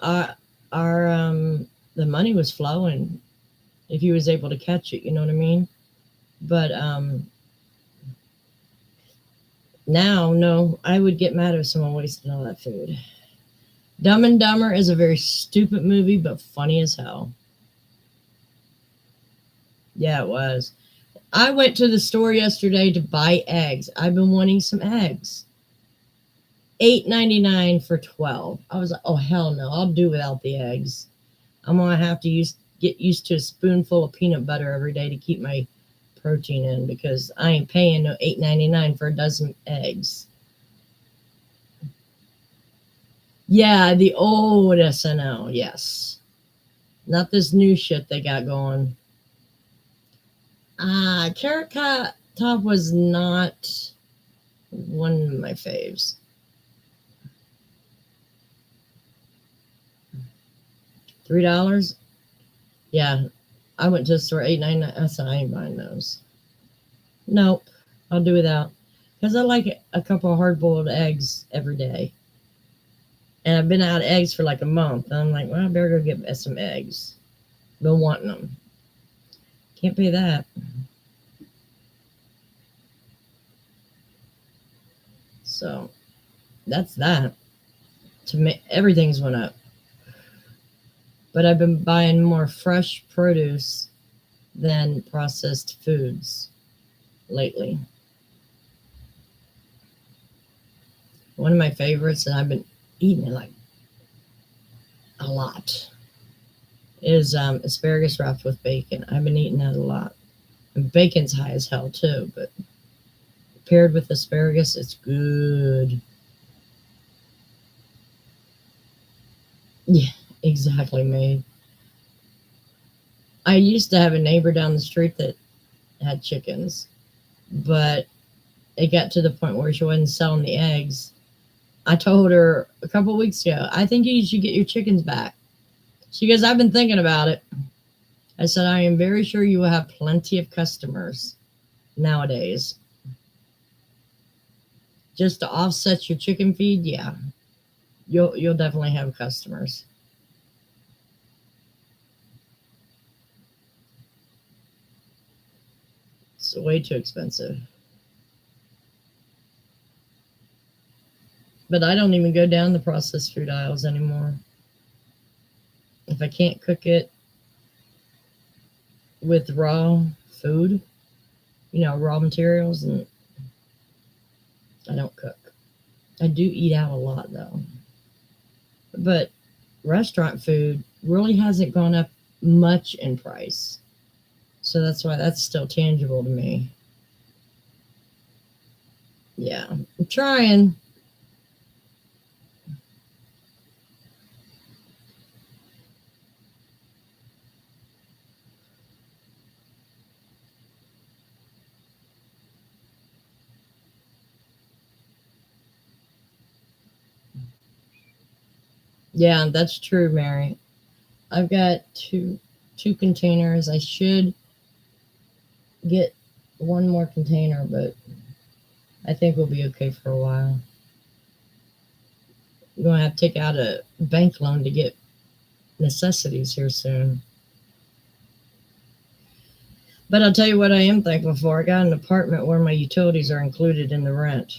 Our the money was flowing if you was able to catch it. You know what I mean? But now, no, I would get mad if someone wasted all that food. Dumb and Dumber is a very stupid movie, but funny as hell. Yeah, it was. I went to the store yesterday to buy eggs. I've been wanting some eggs. 8.99 for 12. I was like, oh hell no, I'll do without the eggs. I'm gonna have to get used to a spoonful of peanut butter every day to keep my protein in because I ain't paying no 8.99 for a dozen eggs. Yeah, the old SNL, yes. Not this new shit they got going. Carrot Top was not one of my faves. $3? Yeah. I went to the store 8.99. I said I ain't buying those. Nope. I'll do without. Because I like a couple of hard boiled eggs every day. And I've been out of eggs for like a month. And I'm like, well, I better go get some eggs. Been wanting them. Can't pay that. So that's that. Everything's went up. But I've been buying more fresh produce than processed foods lately. One of my favorites, and I've been eating it like a lot, is asparagus wrapped with bacon. I've been eating that a lot. And bacon's high as hell too, but paired with asparagus, it's good. Yeah, exactly, made. I used to have a neighbor down the street that had chickens, but it got to the point where she wasn't selling the eggs. I told her a couple of weeks ago, I think you should get your chickens back. She goes, I've been thinking about it. I said, I am very sure you will have plenty of customers nowadays. Just to offset your chicken feed, yeah. You'll definitely have customers. It's way too expensive. But I don't even go down the processed food aisles anymore. If I can't cook it with raw food, raw materials, and I don't cook. I do eat out a lot though. But restaurant food, really hasn't gone up much in price. So that's why that's still tangible to me. Yeah, I'm trying. Yeah, that's true, Mary. I've got two containers. I should get one more container, but I think we'll be okay for a while. You're gonna have to take out a bank loan to get necessities here soon. But I'll tell you what I am thankful for. I got an apartment where my utilities are included in the rent.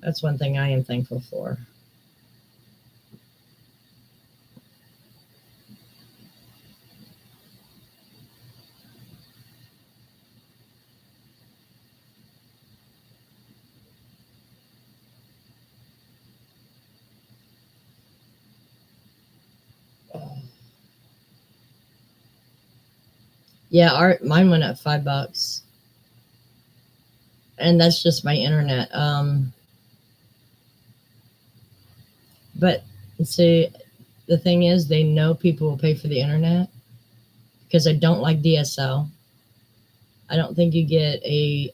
That's one thing I am thankful for. Yeah, mine went up $5, and that's just my internet. But see, the thing is, they know people will pay for the internet because I don't like DSL. I don't think you get a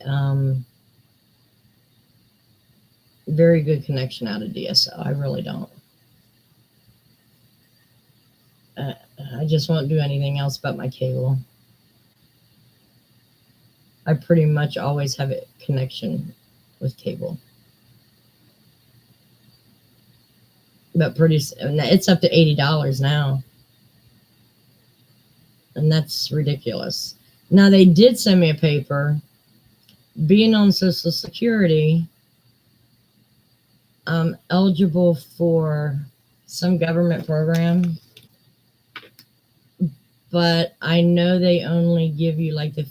very good connection out of DSL. I really don't. Uh, I just won't do anything else but my cable. I pretty much always have a connection with cable. But it's up to $80 now, and that's ridiculous. Now they did send me a paper. Being on Social Security, I'm eligible for some government program, but I know they only give you like the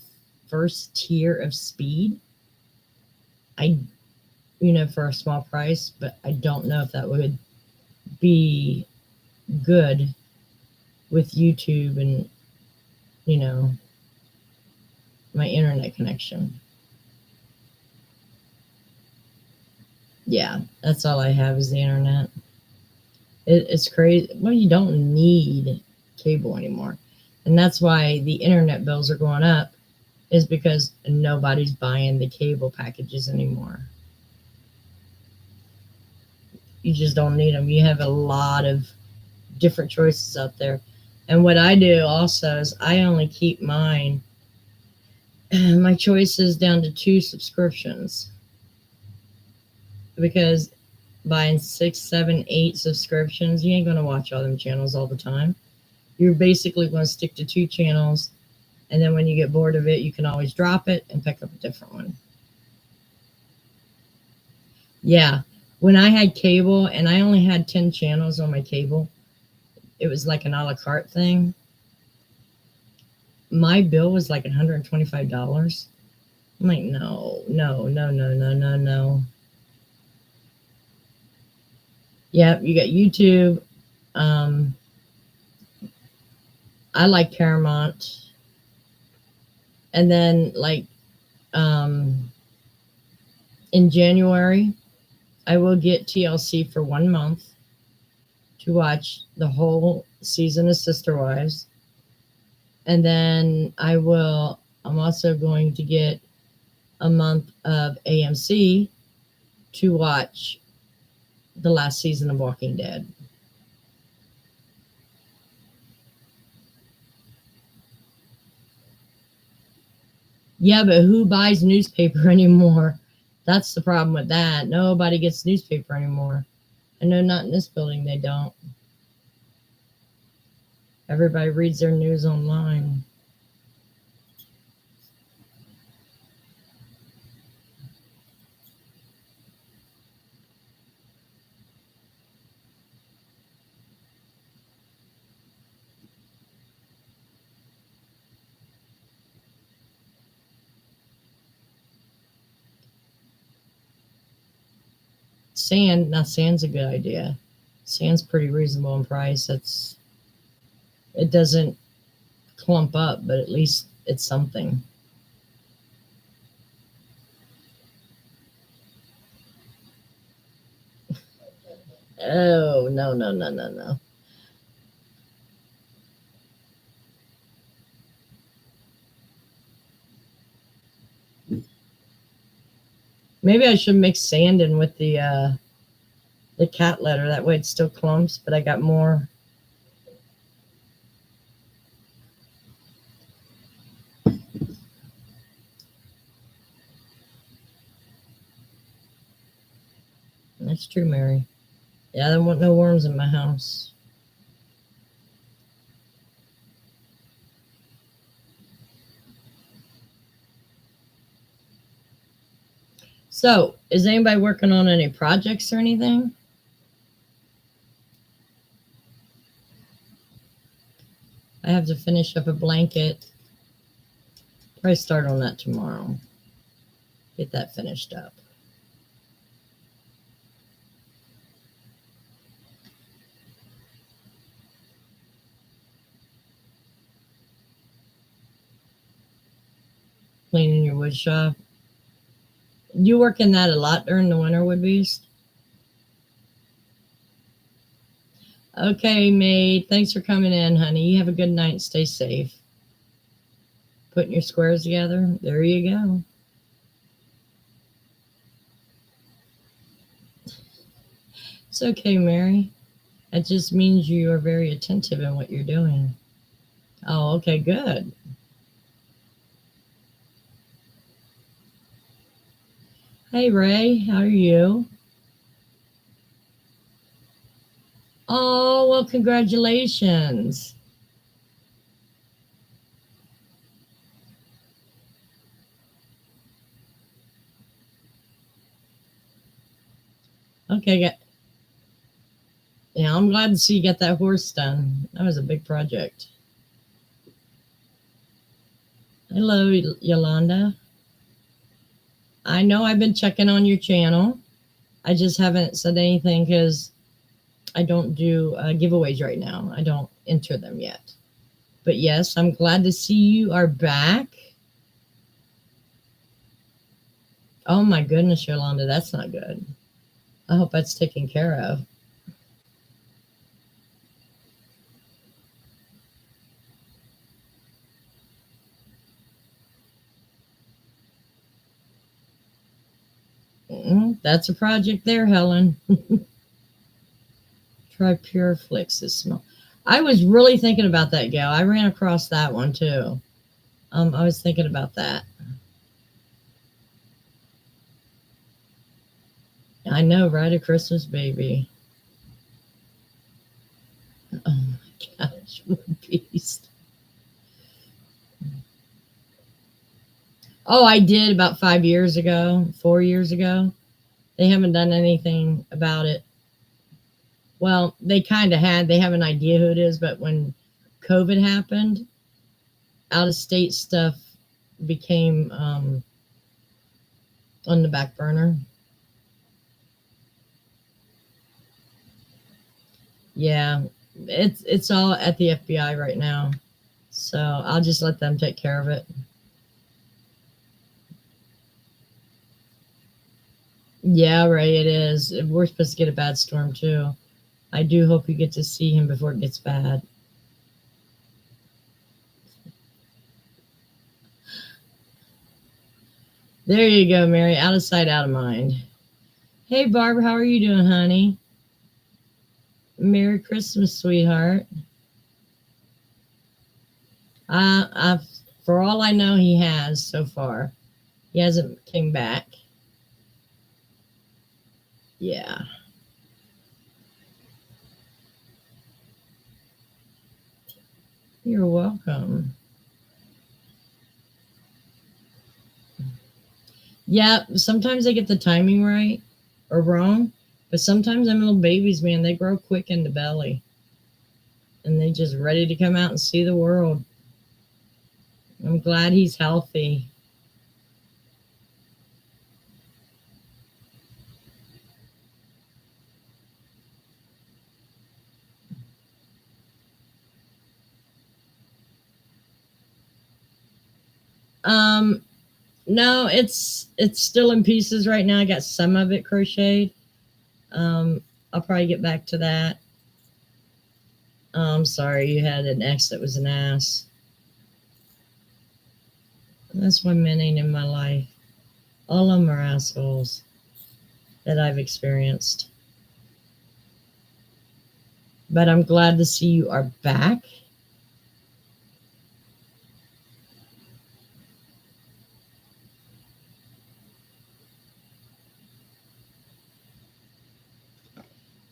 first tier of speed. I, for a small price, but I don't know if that would be good with YouTube and, my internet connection. Yeah, that's all I have is the internet. It's crazy. Well, you don't need cable anymore. And that's why the internet bills are going up, is because nobody's buying the cable packages anymore. You just don't need them. You have a lot of different choices out there. And what I do also is I only keep my choices down to 2 subscriptions, because buying 6, 7, 8 subscriptions, you ain't going to watch all them channels all the time. You're basically going to stick to 2 channels, and then when you get bored of it, you can always drop it and pick up a different one. Yeah, when I had cable and I only had 10 channels on my cable, it was like an a la carte thing. My bill was like $125. I'm like, no. Yeah, you got YouTube. I like Paramount. And then in January, I will get TLC for 1 month to watch the whole season of Sister Wives. And then I'm also going to get a month of AMC to watch the last season of Walking Dead. Yeah, but who buys newspaper anymore? That's the problem with that. Nobody gets newspaper anymore. I know not in this building they don't. Everybody reads their news online. Sand's a good idea. Sand's pretty reasonable in price. It doesn't clump up, but at least it's something. Oh, no, no, no, no, no. Maybe I should mix sand in with the cat litter. That way it still clumps, but I got more. That's true, Mary. Yeah, I don't want no worms in my house. So, is anybody working on any projects or anything? I have to finish up a blanket. Probably start on that tomorrow. Get that finished up. Cleaning your wood shop. You work in that a lot during the winter, Wood Beast? Okay, maid. Thanks for coming in, honey. You have a good night. Stay safe. Putting your squares together. There you go. It's okay, Mary. That just means you are very attentive in what you're doing. Oh, okay, good. Hey, Ray. How are you? Oh, well, congratulations. Okay, yeah, I'm glad to see you got that horse done. That was a big project. Hello, Yolanda. I know I've been checking on your channel. I just haven't said anything because I don't do giveaways right now. I don't enter them yet. But yes, I'm glad to see you are back. Oh my goodness, Yolanda, that's not good. I hope that's taken care of. That's a project there, Helen. Try Pure Flix this smell. I was really thinking about that, gal. I ran across that one too. I was thinking about that. I know, right? A Christmas baby. Oh my gosh, what a beast. Oh, I did about 5 years ago, 4 years ago. They haven't done anything about it. Well, they kind of had. They have an idea who it is, but when COVID happened, out of state stuff became on the back burner. Yeah, it's all at the FBI right now. So I'll just let them take care of it. Yeah, Ray, it is. We're supposed to get a bad storm too. I do hope you get to see him before it gets bad. There you go, Mary. Out of sight, out of mind. Hey, Barbara, how are you doing, honey? Merry Christmas, sweetheart. For all I know, he has so far. He hasn't came back. Yeah. You're welcome. Yeah, sometimes they get the timing right or wrong, but sometimes them little babies, man, they grow quick in the belly and they just ready to come out and see the world. I'm glad he's healthy. Um, no, it's still in pieces right now. I got some of it crocheted. Um, I'll probably get back to that. Sorry, you had an ex that was an ass. That's why men ain't in my life. All of them are assholes that I've experienced. But I'm glad to see you are back.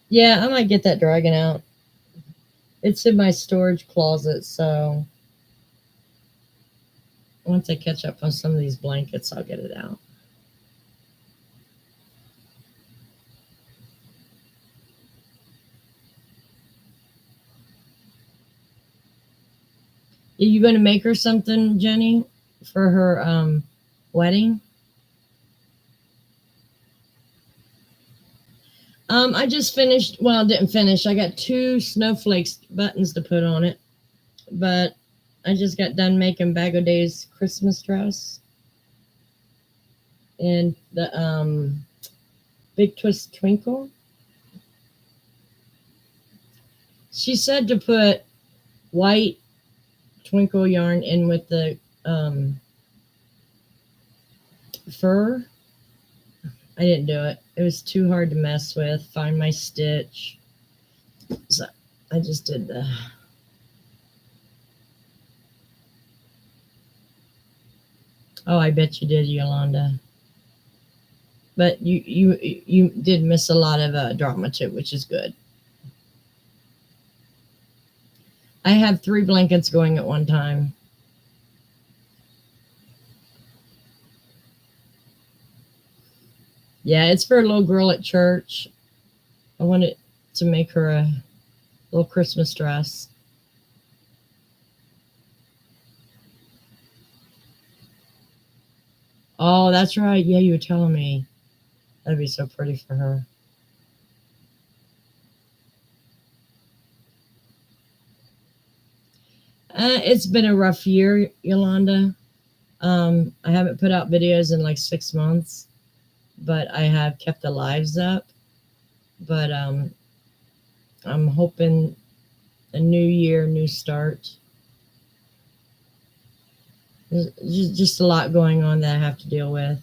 Yeah, I might get that dragon out. It's in my storage closet, so once I catch up on some of these blankets, I'll get it out. Are you going to make her something, Jenny, for her wedding? I just finished. Well, I didn't finish. I got two snowflakes buttons to put on it, but I just got done making Bag O' Day's Christmas dress and the Big Twist Twinkle. She said to put white twinkle yarn in with the fur. I didn't do it. It was too hard to mess with. Find my stitch. So I just did the. Oh, I bet you did, Yolanda. But you did miss a lot of drama too, which is good. I have 3 blankets going at one time. Yeah, it's for a little girl at church. I wanted to make her a little Christmas dress. Oh, that's right. Yeah, you were telling me. That'd be so pretty for her. It's been a rough year, Yolanda. I haven't put out videos in like 6 months, but I have kept the lives up. But I'm hoping a new year, new start. There's just a lot going on that I have to deal with.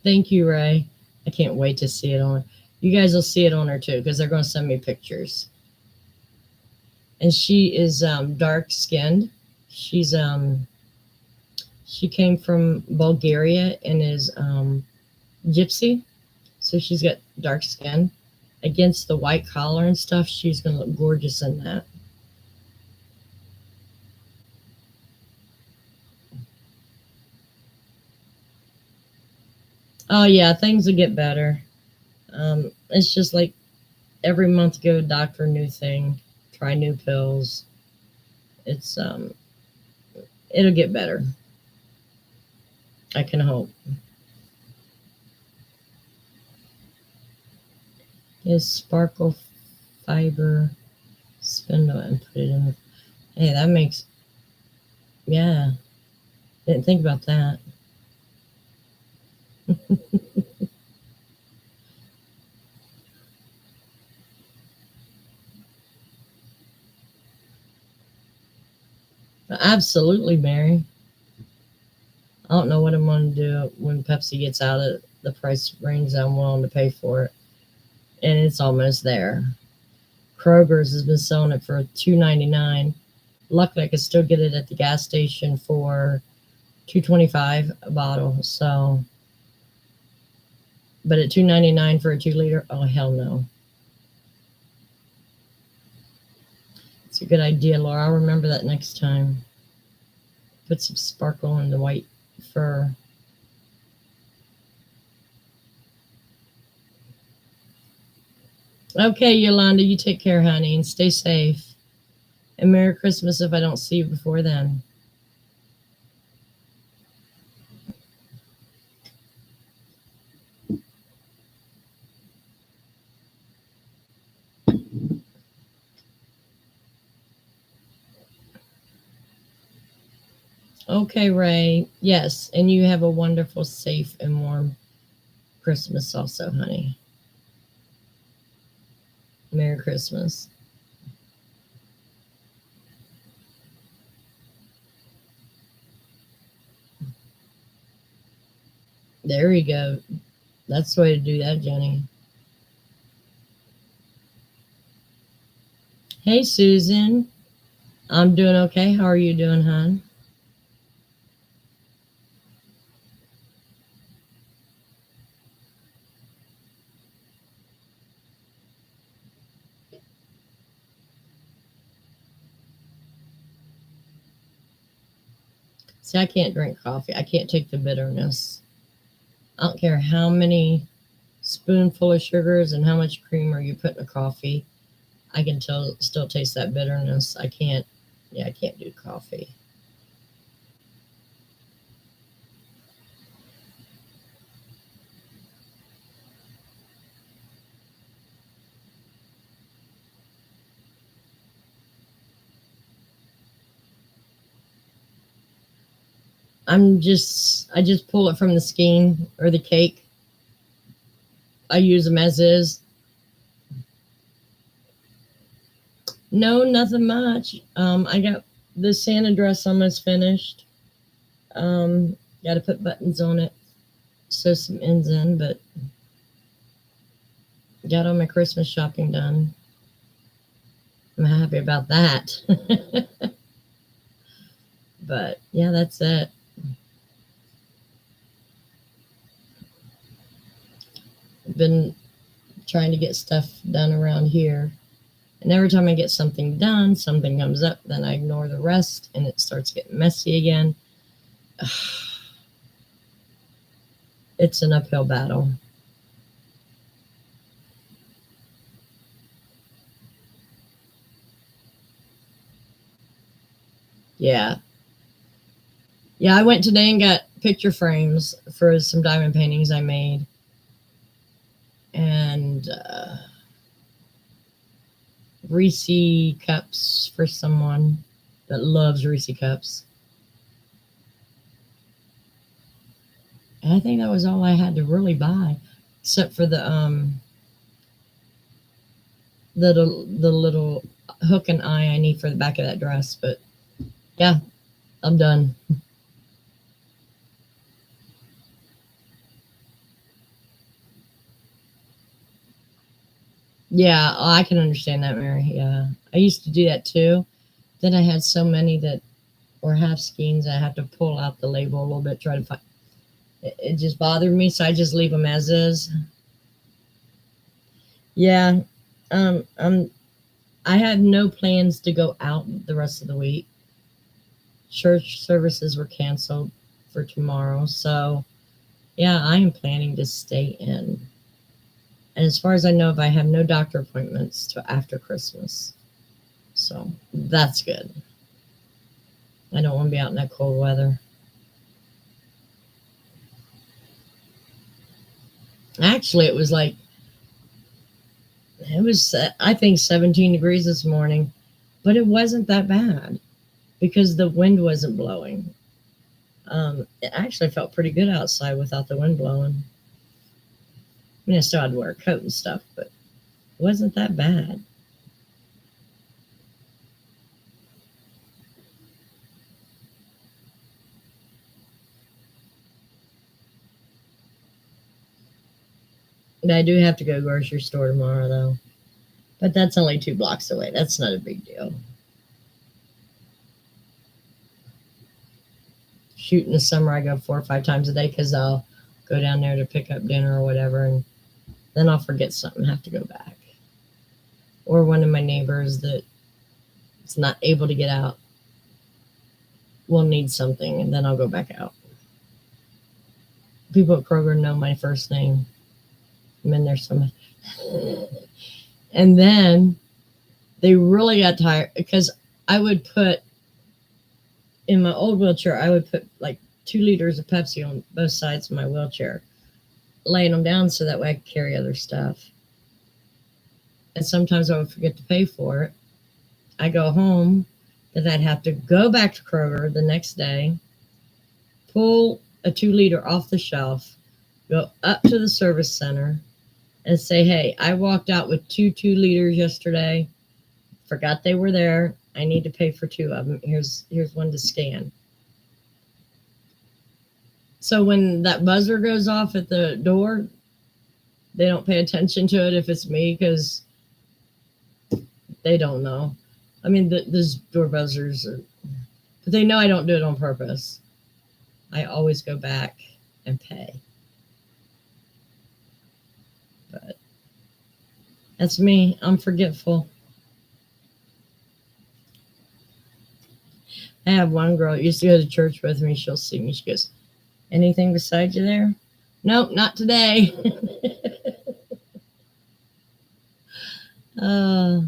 Thank you, Ray. I can't wait to see it on. You guys will see it on her too because they're going to send me pictures. And she is dark skinned. She's she came from Bulgaria and is gypsy, so she's got dark skin. Against the white collar and stuff, she's gonna look gorgeous in that. Oh yeah, things will get better. It's just like every month go to doctor, new thing, try new pills. It's it'll get better. I can hope. Is sparkle fiber spindle and put it in. Hey, that makes yeah. Didn't think about that. Absolutely, Mary. I don't know what I'm going to do when Pepsi gets out of the price range I'm willing to pay for it, and it's almost there. Kroger's has been selling it for $2.99. Luckily, I could still get it at the gas station for $2.25 a bottle. So, but at $2.99 for a 2 liter, oh hell no. It's a good idea, Laura. I'll remember that next time. Put some sparkle in the white fur. Okay, Yolanda, you take care, honey, and stay safe. And Merry Christmas if I don't see you before then. Okay, Ray. Yes, and you have a wonderful, safe, and warm Christmas also, honey. Merry Christmas. There we go. That's the way to do that, Jenny. Hey, Susan. I'm doing okay. How are you doing, hon? See, I can't drink coffee. I can't take the bitterness. I don't care how many spoonful of sugars and how much creamer you put in a coffee. I can still taste that bitterness. I can't. Yeah, I can't do coffee. I just pull it from the skein or the cake. I use them as is. No, nothing much. I got the Santa dress almost finished. Got to put buttons on it, sew some ends in, but got all my Christmas shopping done. I'm happy about that. But yeah, that's it. Been trying to get stuff done around here. And every time I get something done, something comes up, then I ignore the rest and it starts getting messy again. It's an uphill battle. Yeah. Yeah, I went today and got picture frames for some diamond paintings I made. And Reese cups for someone that loves Reese cups. And I think that was all I had to really buy, except for the little hook and eye I need for the back of that dress. But yeah, I'm done. Yeah, I can understand that, Mary. Yeah, I used to do that too. Then I had so many that were half skeins. I have to pull out the label a little bit, try to find. It just bothered me, so I just leave them as is. Yeah, um, um, I had no plans to go out the rest of the week. Church services were canceled for tomorrow, so yeah, I am planning to stay in. And as far as I know, if I have no doctor appointments till after Christmas, so that's good. I don't want to be out in that cold weather. Actually, it was I think 17 degrees this morning, but it wasn't that bad because the wind wasn't blowing. It actually felt pretty good outside without the wind blowing. I mean, I still had to wear a coat and stuff, but it wasn't that bad. But I do have to go grocery store tomorrow, though. But that's only 2 blocks away. That's not a big deal. Shoot, in the summer, I go 4 or 5 times a day because I'll go down there to pick up dinner or whatever, and then I'll forget something, have to go back. Or one of my neighbors that is not able to get out will need something, and then I'll go back out. People at Kroger know my first name. I'm in there so much. And then they really got tired because I would put in my old wheelchair, I would put like 2 liters of Pepsi on both sides of my wheelchair, laying them down so that way I could carry other stuff. And sometimes I would forget to pay for it. I go home, then I'd have to go back to Kroger the next day. pull a 2 liter off the shelf, go up to the service center, and say, hey, I walked out with 2 2 liters yesterday. Forgot they were there. I need to pay for 2 of them. Here's one to scan. So when that buzzer goes off at the door, they don't pay attention to it if it's me because they don't know. I mean, those door buzzers are, but they know I don't do it on purpose. I always go back and pay. But that's me. I'm forgetful. I have one girl that used to go to church with me. She'll see me. She goes, anything beside you there? Nope, not today. I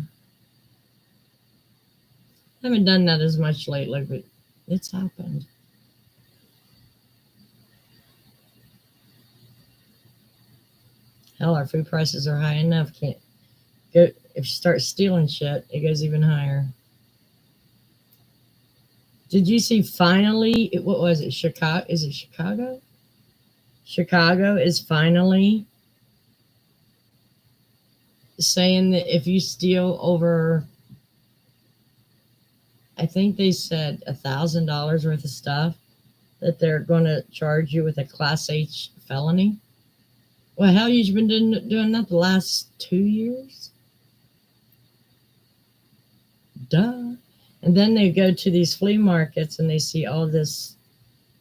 haven't done that as much lately, but it's happened. Hell, our food prices are high enough. Can't go if you start stealing shit, it goes even higher. Did you see finally? What was it? Chicago? Is it Chicago? Chicago is finally saying that if you steal over, I think they said $1,000 worth of stuff, that they're going to charge you with a Class H felony. Well, hell, you've been doing that the last 2 years? Duh. And then they go to these flea markets and they see all this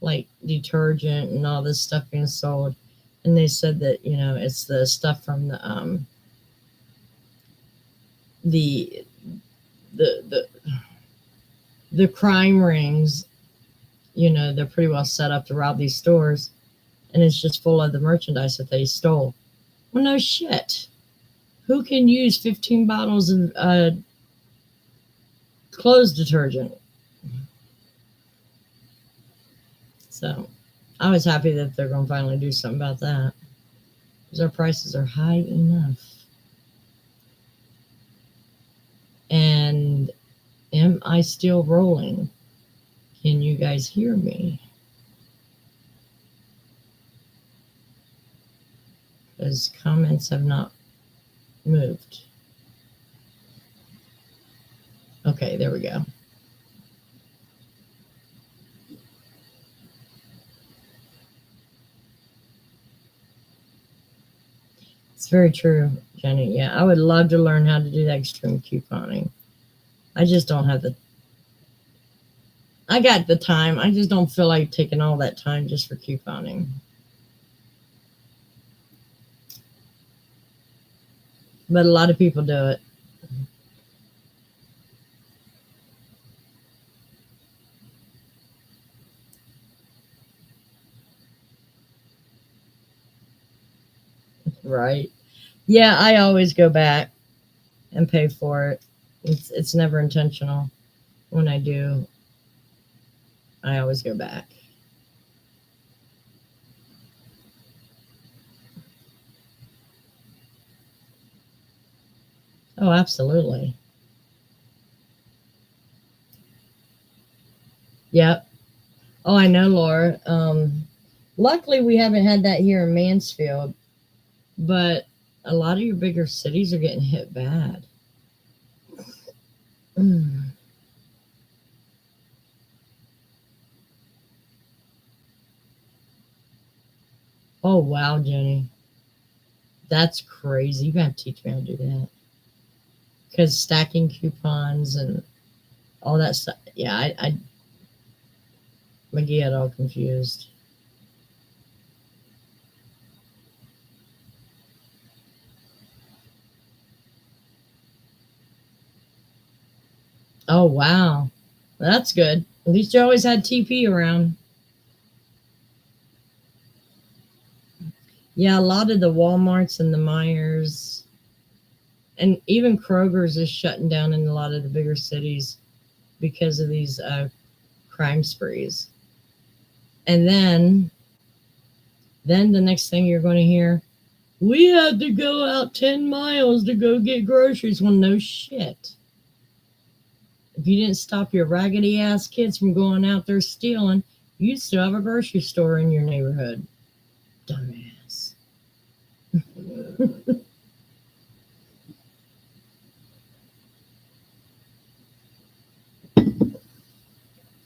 like detergent and all this stuff being sold. And they said that, it's the stuff from the crime rings, they're pretty well set up to rob these stores. And it's just full of the merchandise that they stole. Well, no shit. Who can use 15 bottles of clothes detergent? So I was happy that they're going to finally do something about that, because our prices are high enough. And am I still rolling? Can you guys hear me? Because comments have not moved. Okay, there we go. It's very true, Jenny. Yeah, I would love to learn how to do that extreme couponing. I just don't have I got the time. I just don't feel like taking all that time just for couponing. But a lot of people do it. Right. Yeah, I always go back and pay for it. It's never intentional. When I do, I always go back. Oh, absolutely. Yep. Oh, I know, Laura. Luckily, we haven't had that here in Mansfield, but a lot of your bigger cities are getting hit bad. Oh, wow, Jenny. That's crazy. You got to teach me how to do that. Because stacking coupons and all that stuff. Yeah, I McGee had all confused. Oh, wow. That's good. At least you always had TP around. Yeah, a lot of the Walmarts and the Myers and even Kroger's is shutting down in a lot of the bigger cities because of these crime sprees. And then the next thing you're going to hear, we had to go out 10 miles to go get groceries. Well, no shit. If you didn't stop your raggedy ass kids from going out there stealing, You still have a grocery store in your neighborhood. Dumbass.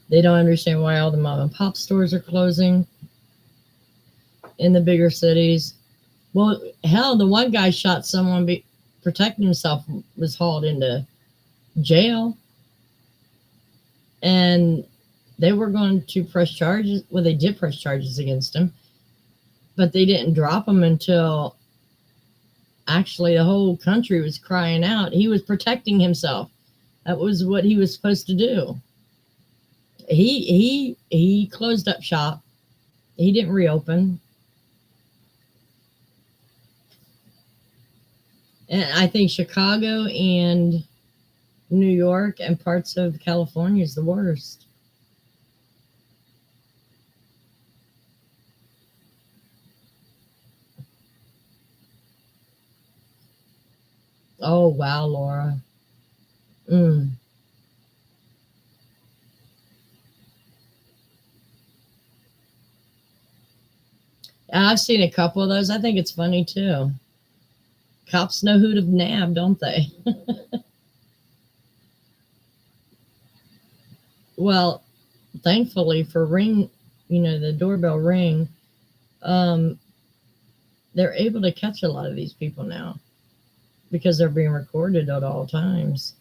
They don't understand why all the mom and pop stores are closing in the bigger cities. Well, hell, the one guy shot someone protecting himself, was hauled into jail, and they were going to press charges. Well, they did press charges against him, but they didn't drop him until actually the whole country was crying out. He was protecting himself. That was what he was supposed to do. He closed up shop. He didn't reopen. And I think Chicago and New York and parts of California is the worst. Oh wow, Laura. Mm. I've seen a couple of those. I think it's funny too. Cops know who to nab, don't they? Well, thankfully for Ring, the doorbell ring, um, they're able to catch a lot of these people now because they're being recorded at all times.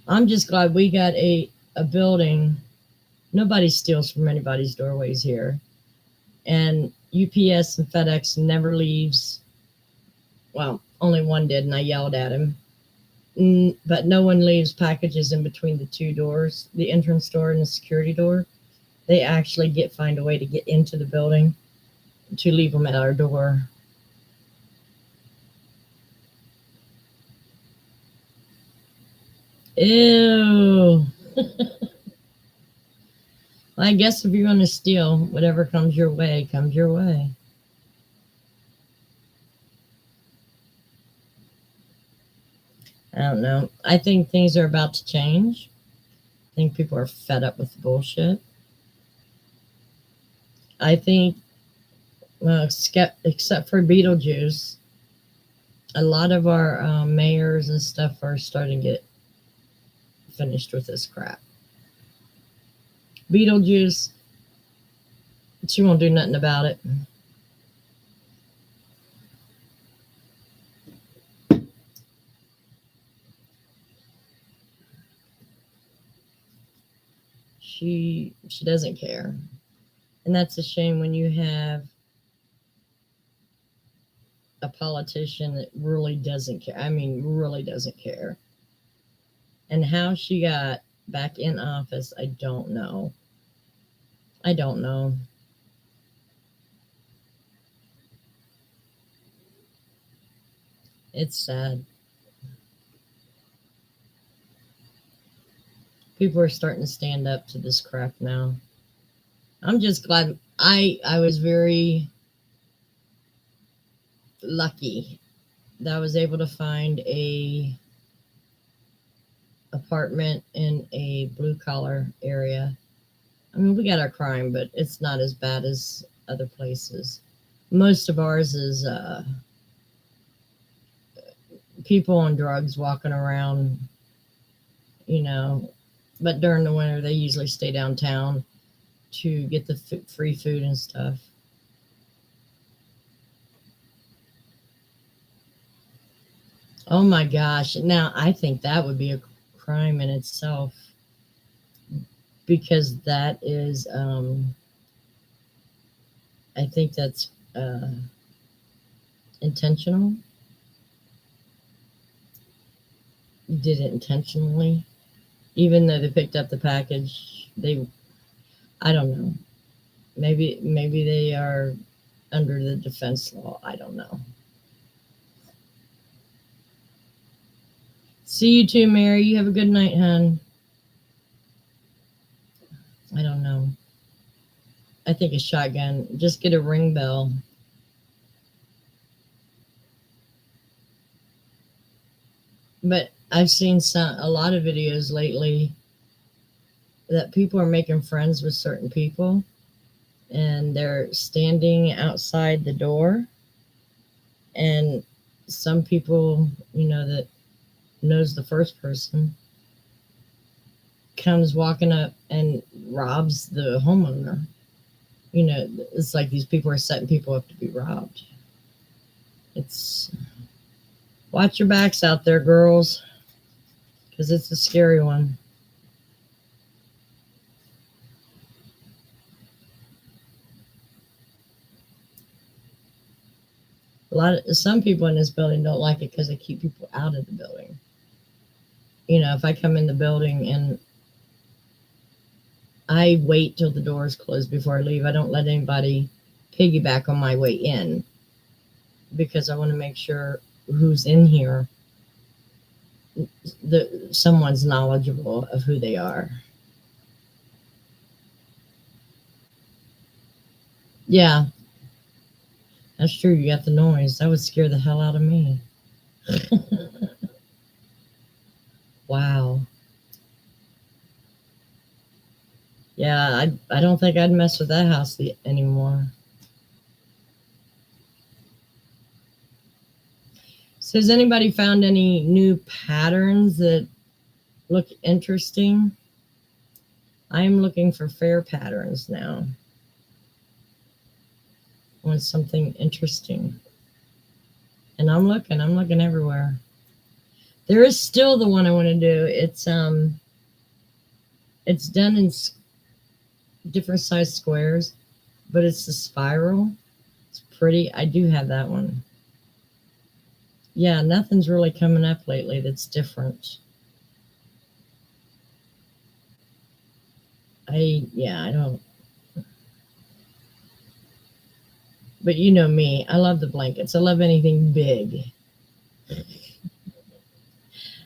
I'm just glad we got a building. Nobody steals from anybody's doorways here. And UPS and FedEx never leaves. Well, only one did, and I yelled at him. But no one leaves packages in between the two doors, the entrance door and the security door. They actually find a way to get into the building to leave them at our door. Ew. Well, I guess if you're going to steal, whatever comes your way, comes your way. I don't know. I think things are about to change. I think people are fed up with the bullshit. I think, well, except for Beetlejuice, a lot of our mayors and stuff are starting to get finished with this crap. Beetlejuice, she won't do nothing about it. She doesn't care. And that's a shame when you have a politician that really doesn't care. I mean, really doesn't care. And how she got back in office, I don't know. I don't know. It's sad. People are starting to stand up to this crap now. I'm just glad I was very lucky that I was able to find a apartment in a blue collar area. I mean, we got our crime, but it's not as bad as other places. Most of ours is people on drugs walking around, you know, but during the winter they usually stay downtown to get the free food and stuff. Oh my gosh. Now, I think that would be a crime in itself because that is, I think that's intentional. Did it intentionally. Even though they picked up the package, I don't know. Maybe they are under the defense law. I don't know. See you too, Mary. You have a good night, hon. I don't know. I think a shotgun. Just get a ring bell. But I've seen a lot of videos lately that people are making friends with certain people and they're standing outside the door, and some people, that knows the first person comes walking up and robs the homeowner. It's like these people are setting people up to be robbed. It's watch your backs out there, girls, because it's a scary one. Some people in this building don't like it because they keep people out of the building. If I come in the building and I wait till the doors close before I leave, I don't let anybody piggyback on my way in, because I want to make sure who's in here, someone's knowledgeable of who they are. Yeah, that's true. You got the noise. That would scare the hell out of me. Wow. Yeah, I don't think I'd mess with that house anymore. So has anybody found any new patterns that look interesting? I'm looking for fair patterns now. I want something interesting. And I'm looking everywhere. There is still the one I want to do. It's done in different size squares, but it's the spiral. It's pretty. I do have that one. Yeah, nothing's really coming up lately that's different. I don't. But you know me, I love the blankets. I love anything big.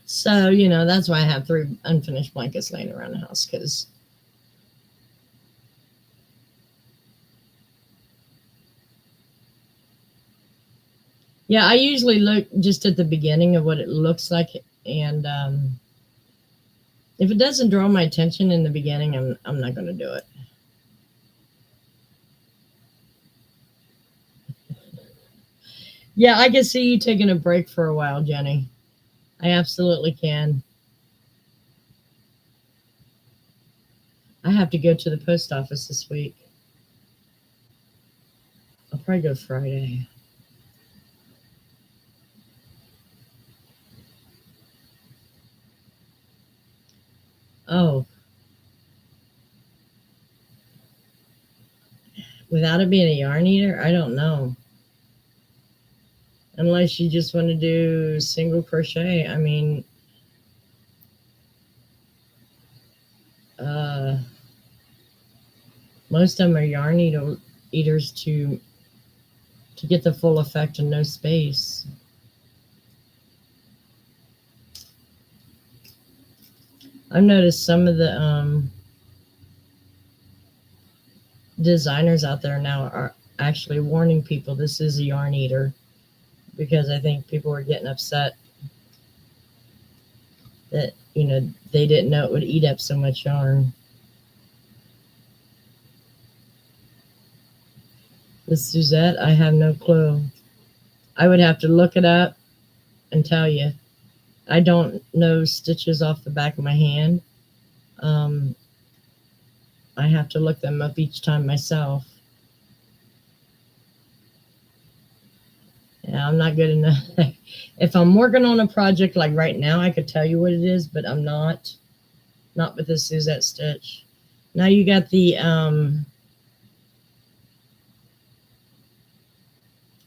So, that's why I have 3 unfinished blankets laying around the house, because yeah, I usually look just at the beginning of what it looks like, and if it doesn't draw my attention in the beginning, I'm not going to do it. Yeah, I can see you taking a break for a while, Jenny. I absolutely can. I have to go to the post office this week. I'll probably go Friday. Oh, without it being a yarn eater, I don't know. Unless you just want to do single crochet. I mean, most of them are yarn eaters to get the full effect and no space. I've noticed some of the designers out there now are actually warning people this is a yarn eater, because I think people were getting upset that they didn't know it would eat up so much yarn. With Suzette, I have no clue. I would have to look it up and tell you. I don't know stitches off the back of my hand. I have to look them up each time myself. Yeah, I'm not good enough. If I'm working on a project like right now, I could tell you what it is, but I'm not with the Suzette stitch. Now you got the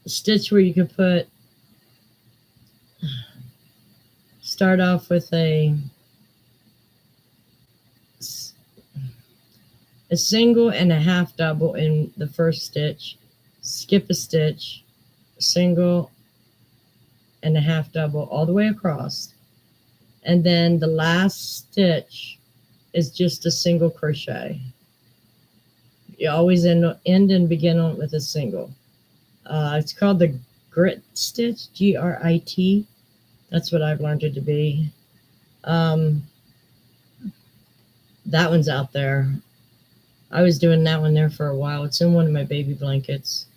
stitch where you could start off with a single and a half double in the first stitch, skip a stitch, single and a half double all the way across, and then the last stitch is just a single crochet. You always end and begin on with a single. It's called the grit stitch,. That's what I've learned it to be. That one's out there. I was doing that one there for a while. It's in one of my baby blankets.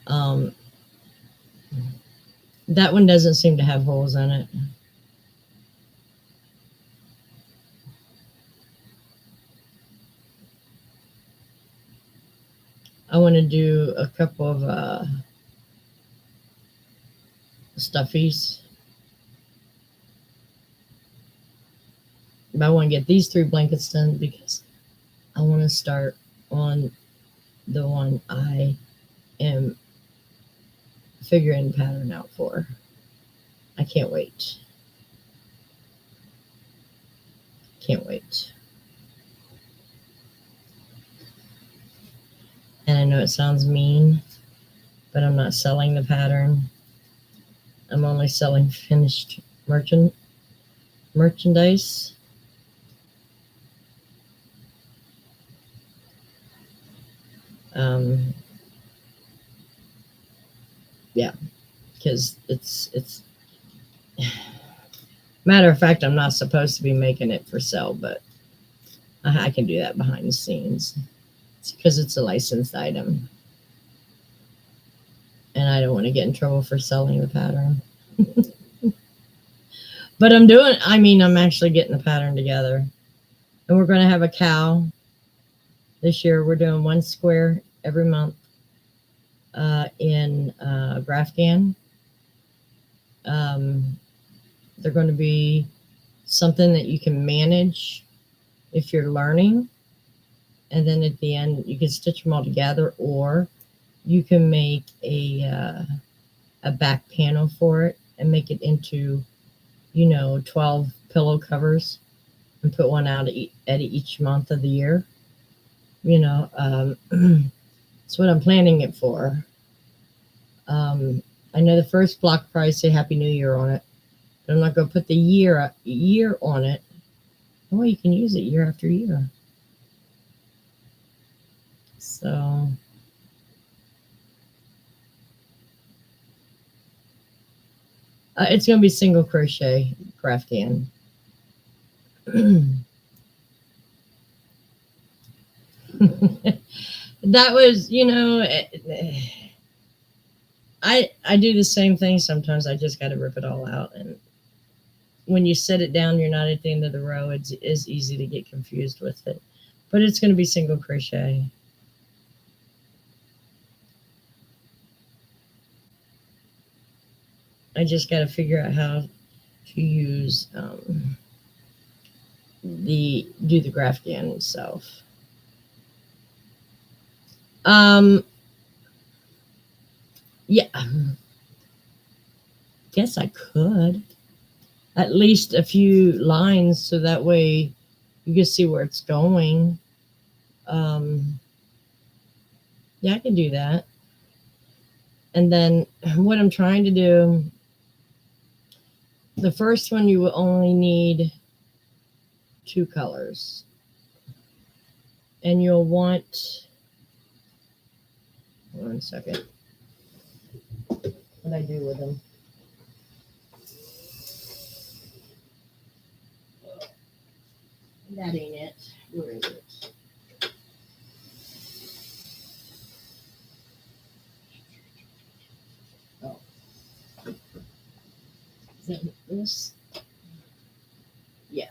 Um, that one doesn't seem to have holes in it. I want to do a couple of stuffies. But I want to get these 3 blankets done because I want to start on the one I am figuring the pattern out for. I can't wait. Can't wait. And I know it sounds mean, but I'm not selling the pattern. I'm only selling finished merchandise. Yeah, because it's matter of fact, I'm not supposed to be making it for sale, but I can do that behind the scenes. It's because it's a licensed item, and I don't want to get in trouble for selling the pattern. But I'm actually getting the pattern together, and we're going to have a cow this year. We're doing 1 square every month in Grafgan. They're going to be something that you can manage if you're learning, and then at the end you can stitch them all together, or you can make a back panel for it and make it into 12 pillow covers and put one out at each month of the year. That's what I'm planning it for. I know the first block price say Happy New Year on it, but I'm not going to put the year on it. Oh, you can use it year after year. So it's going to be single crochet Grafgan. That was, I do the same thing sometimes. I just got to rip it all out, and when you set it down, you're not at the end of the row. It's easy to get confused with it, but it's going to be single crochet. I just got to figure out how to use do the Grafgan itself. Yeah, guess I could at least a few lines so that way you can see where it's going. Yeah, I can do that. And then what I'm trying to do, the first one you will only need 2 colors, and you'll want, hold on a second, what I do with them. That ain't it. Where is it? Oh. Is that this? Yeah.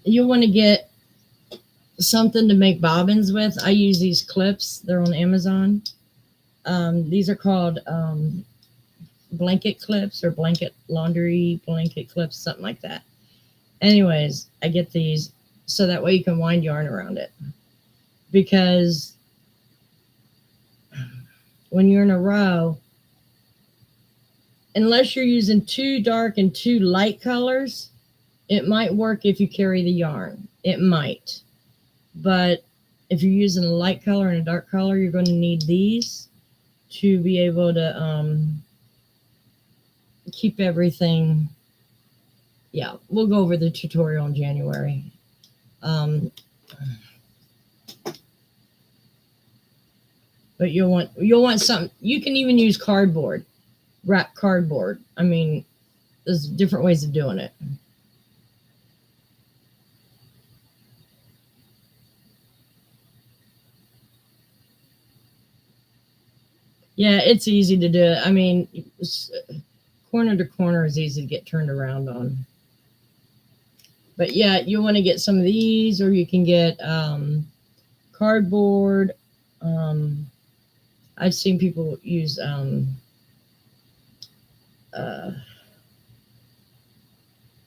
You'll want to get something to make bobbins with. I use these clips. They're on Amazon. These are called blanket clips or blanket clips, something like that. Anyways, I get these so that way you can wind yarn around it, because when you're in a row, unless you're using 2 dark and 2 light colors, it might work if you carry the yarn. It might. But if you're using a light color and a dark color, you're going to need these to be able to keep everything. Yeah, we'll go over the tutorial in January. But you'll want something. You can even use cardboard, wrap cardboard. I mean, there's different ways of doing it. Yeah, it's easy to do. I mean, corner to corner is easy to get turned around on. But yeah, you want to get some of these, or you can get cardboard. Um, I've seen people use uh,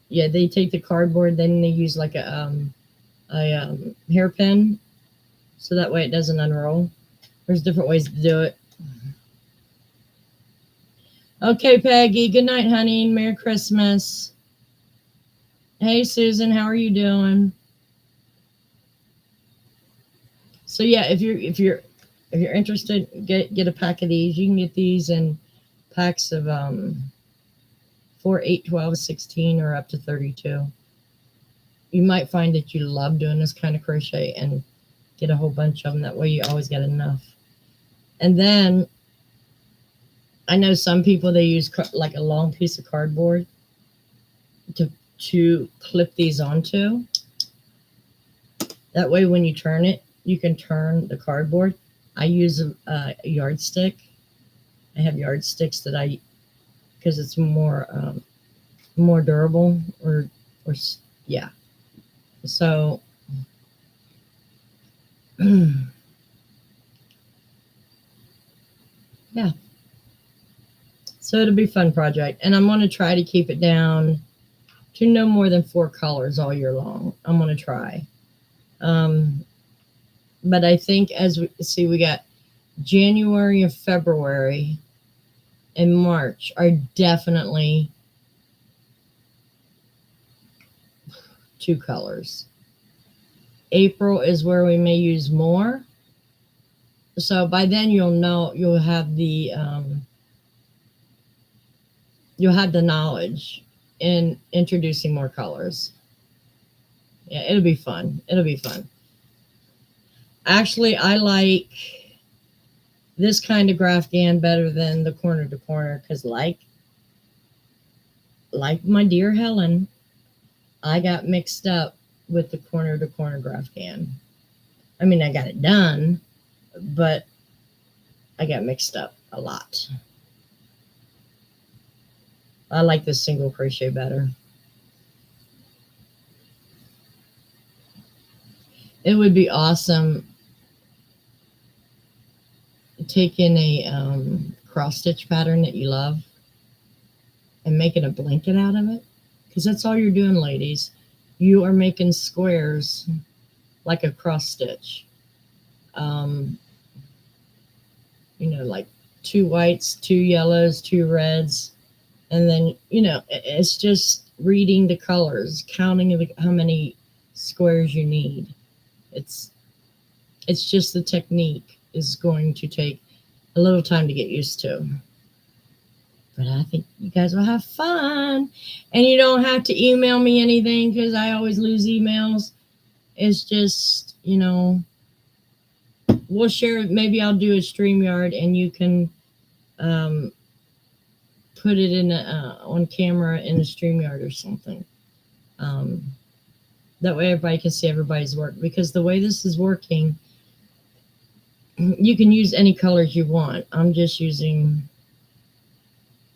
yeah, they take the cardboard, then they use like a hairpin, so that way it doesn't unroll. There's different ways to do it. Okay, Peggy. Good night, honey. Merry Christmas. Hey, Susan. How are you doing? So yeah, if you're interested, get a pack of these. You can get these in packs of 4, 8, 12, 16, or up to 32. You might find that you love doing this kind of crochet and get a whole bunch of them. That way you always get enough. And then I know some people, they use like a long piece of cardboard to clip these onto. That way when you turn it, you can turn the cardboard. I use a yardstick. I have yardsticks because it's more durable, or yeah. So yeah. So it'll be a fun project, and I'm going to try to keep it down to no more than 4 colors all year long. I'm going to try. But I think, as we see, we got January and February and March are definitely 2 colors. April is where we may use more. So by then you'll have the knowledge in introducing more colors. Yeah, it'll be fun. It'll be fun. Actually, I like this kind of Grafgan better than the corner to corner, because like my dear Helen, I got mixed up with the corner to corner Grafgan. I mean, I got it done, but I got mixed up a lot. I like this single crochet better. It would be awesome taking a cross stitch pattern that you love and making a blanket out of it, because that's all you're doing, ladies. You are making squares like a cross stitch. Like 2 whites, 2 yellows, 2 reds, and then it's just reading the colors, counting how many squares you need. It's just the technique is going to take a little time to get used to. But I think you guys will have fun. And you don't have to email me anything, because I always lose emails. It's just, we'll share it. Maybe I'll do a StreamYard, and you can put it in on camera in a StreamYard or something. That way everybody can see everybody's work. Because the way this is working, you can use any colors you want. I'm just using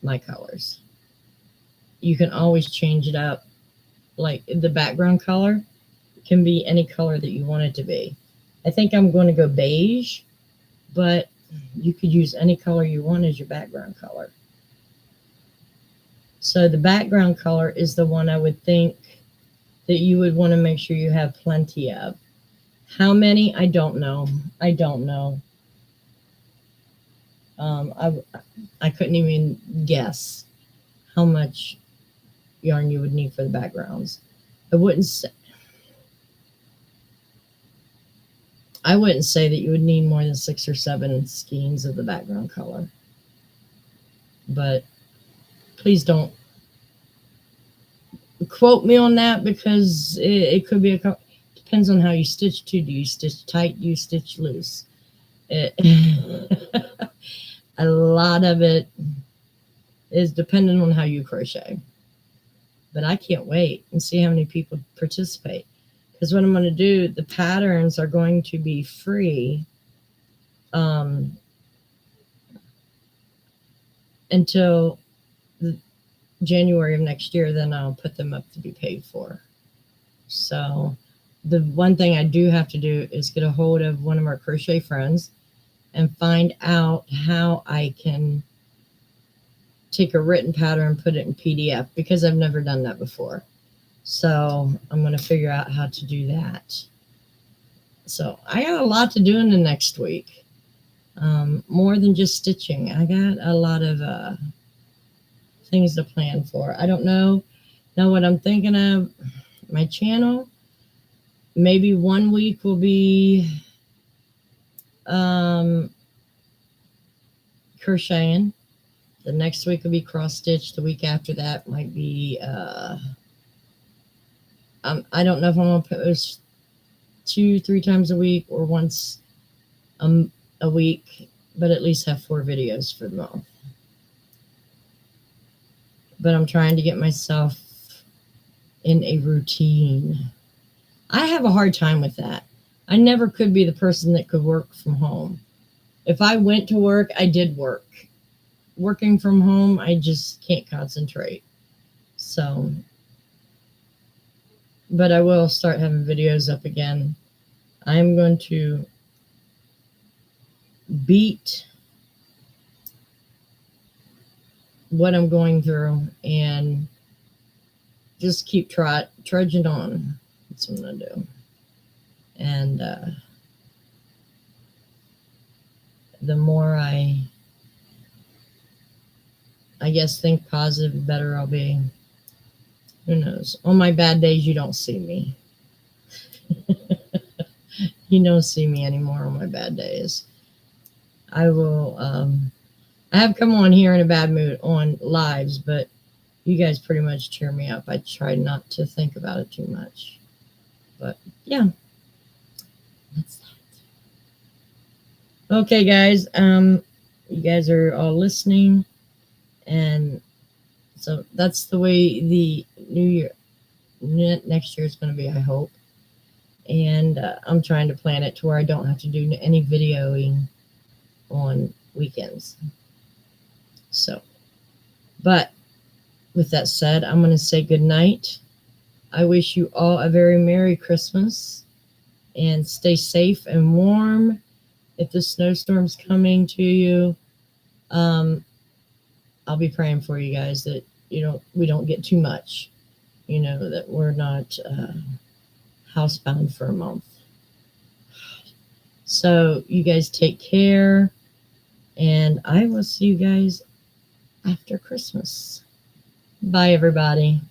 my colors. You can always change it up. Like the background color can be any color that you want it to be. I think I'm going to go beige, but you could use any color you want as your background color. So the background color is the one I would think that you would want to make sure you have plenty of. How many? I don't know. I couldn't even guess how much yarn you would need for the backgrounds. I wouldn't say that you would need more than 6 or 7 skeins of the background color. But please don't quote me on that, because it could be depends on how you stitch too. Do you stitch tight? Do you stitch loose? It, a lot of it is dependent on how you crochet. But I can't wait and see how many people participate. Because what I'm going to do, the patterns are going to be free until January of next year. Then I'll put them up to be paid for. So the one thing I do have to do is get a hold of one of our crochet friends and find out how I can take a written pattern and put it in PDF, because I've never done that before. So I'm going to figure out how to do that. So I got a lot to do in the next week. More than just stitching. I got a lot of things to plan for. I don't know. Now what I'm thinking of, my channel, maybe 1 week will be crocheting. The next week will be cross stitch. The week after that might be I don't know if I'm gonna post 2-3 times a week or once a week, but at least have 4 videos for the month. But I'm trying to get myself in a routine. I have a hard time with that. I never could be the person that could work from home. If I went to work, I did work. Working from home, I just can't concentrate. So, but I will start having videos up again. I'm going to beat what I'm going through and just keep trudging on. That's what I'm going to do. And the more I guess think positive, the better I'll be. Who knows? On my bad days, you don't see me. You don't see me anymore on my bad days. I will, I have come on here in a bad mood on lives, but you guys pretty much cheer me up. I try not to think about it too much. But yeah, that's that. Okay, guys. You guys are all listening. And so that's the way the new year, next year is going to be, I hope. And I'm trying to plan it to where I don't have to do any videoing on weekends. So, but with that said, I'm going to say good night. I wish you all a very Merry Christmas and stay safe and warm. If the snowstorm's coming to you, I'll be praying for you guys that we don't get too much, that we're not housebound for a month. So you guys take care, and I will see you guys after Christmas. Bye, everybody.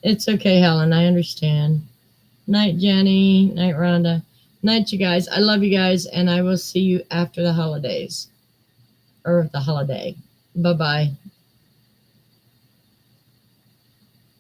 It's okay, Helen. I understand. Night, Jenny. Night, Rhonda. Night, you guys. I love you guys, and I will see you after the holidays. Or the holiday. Bye-bye.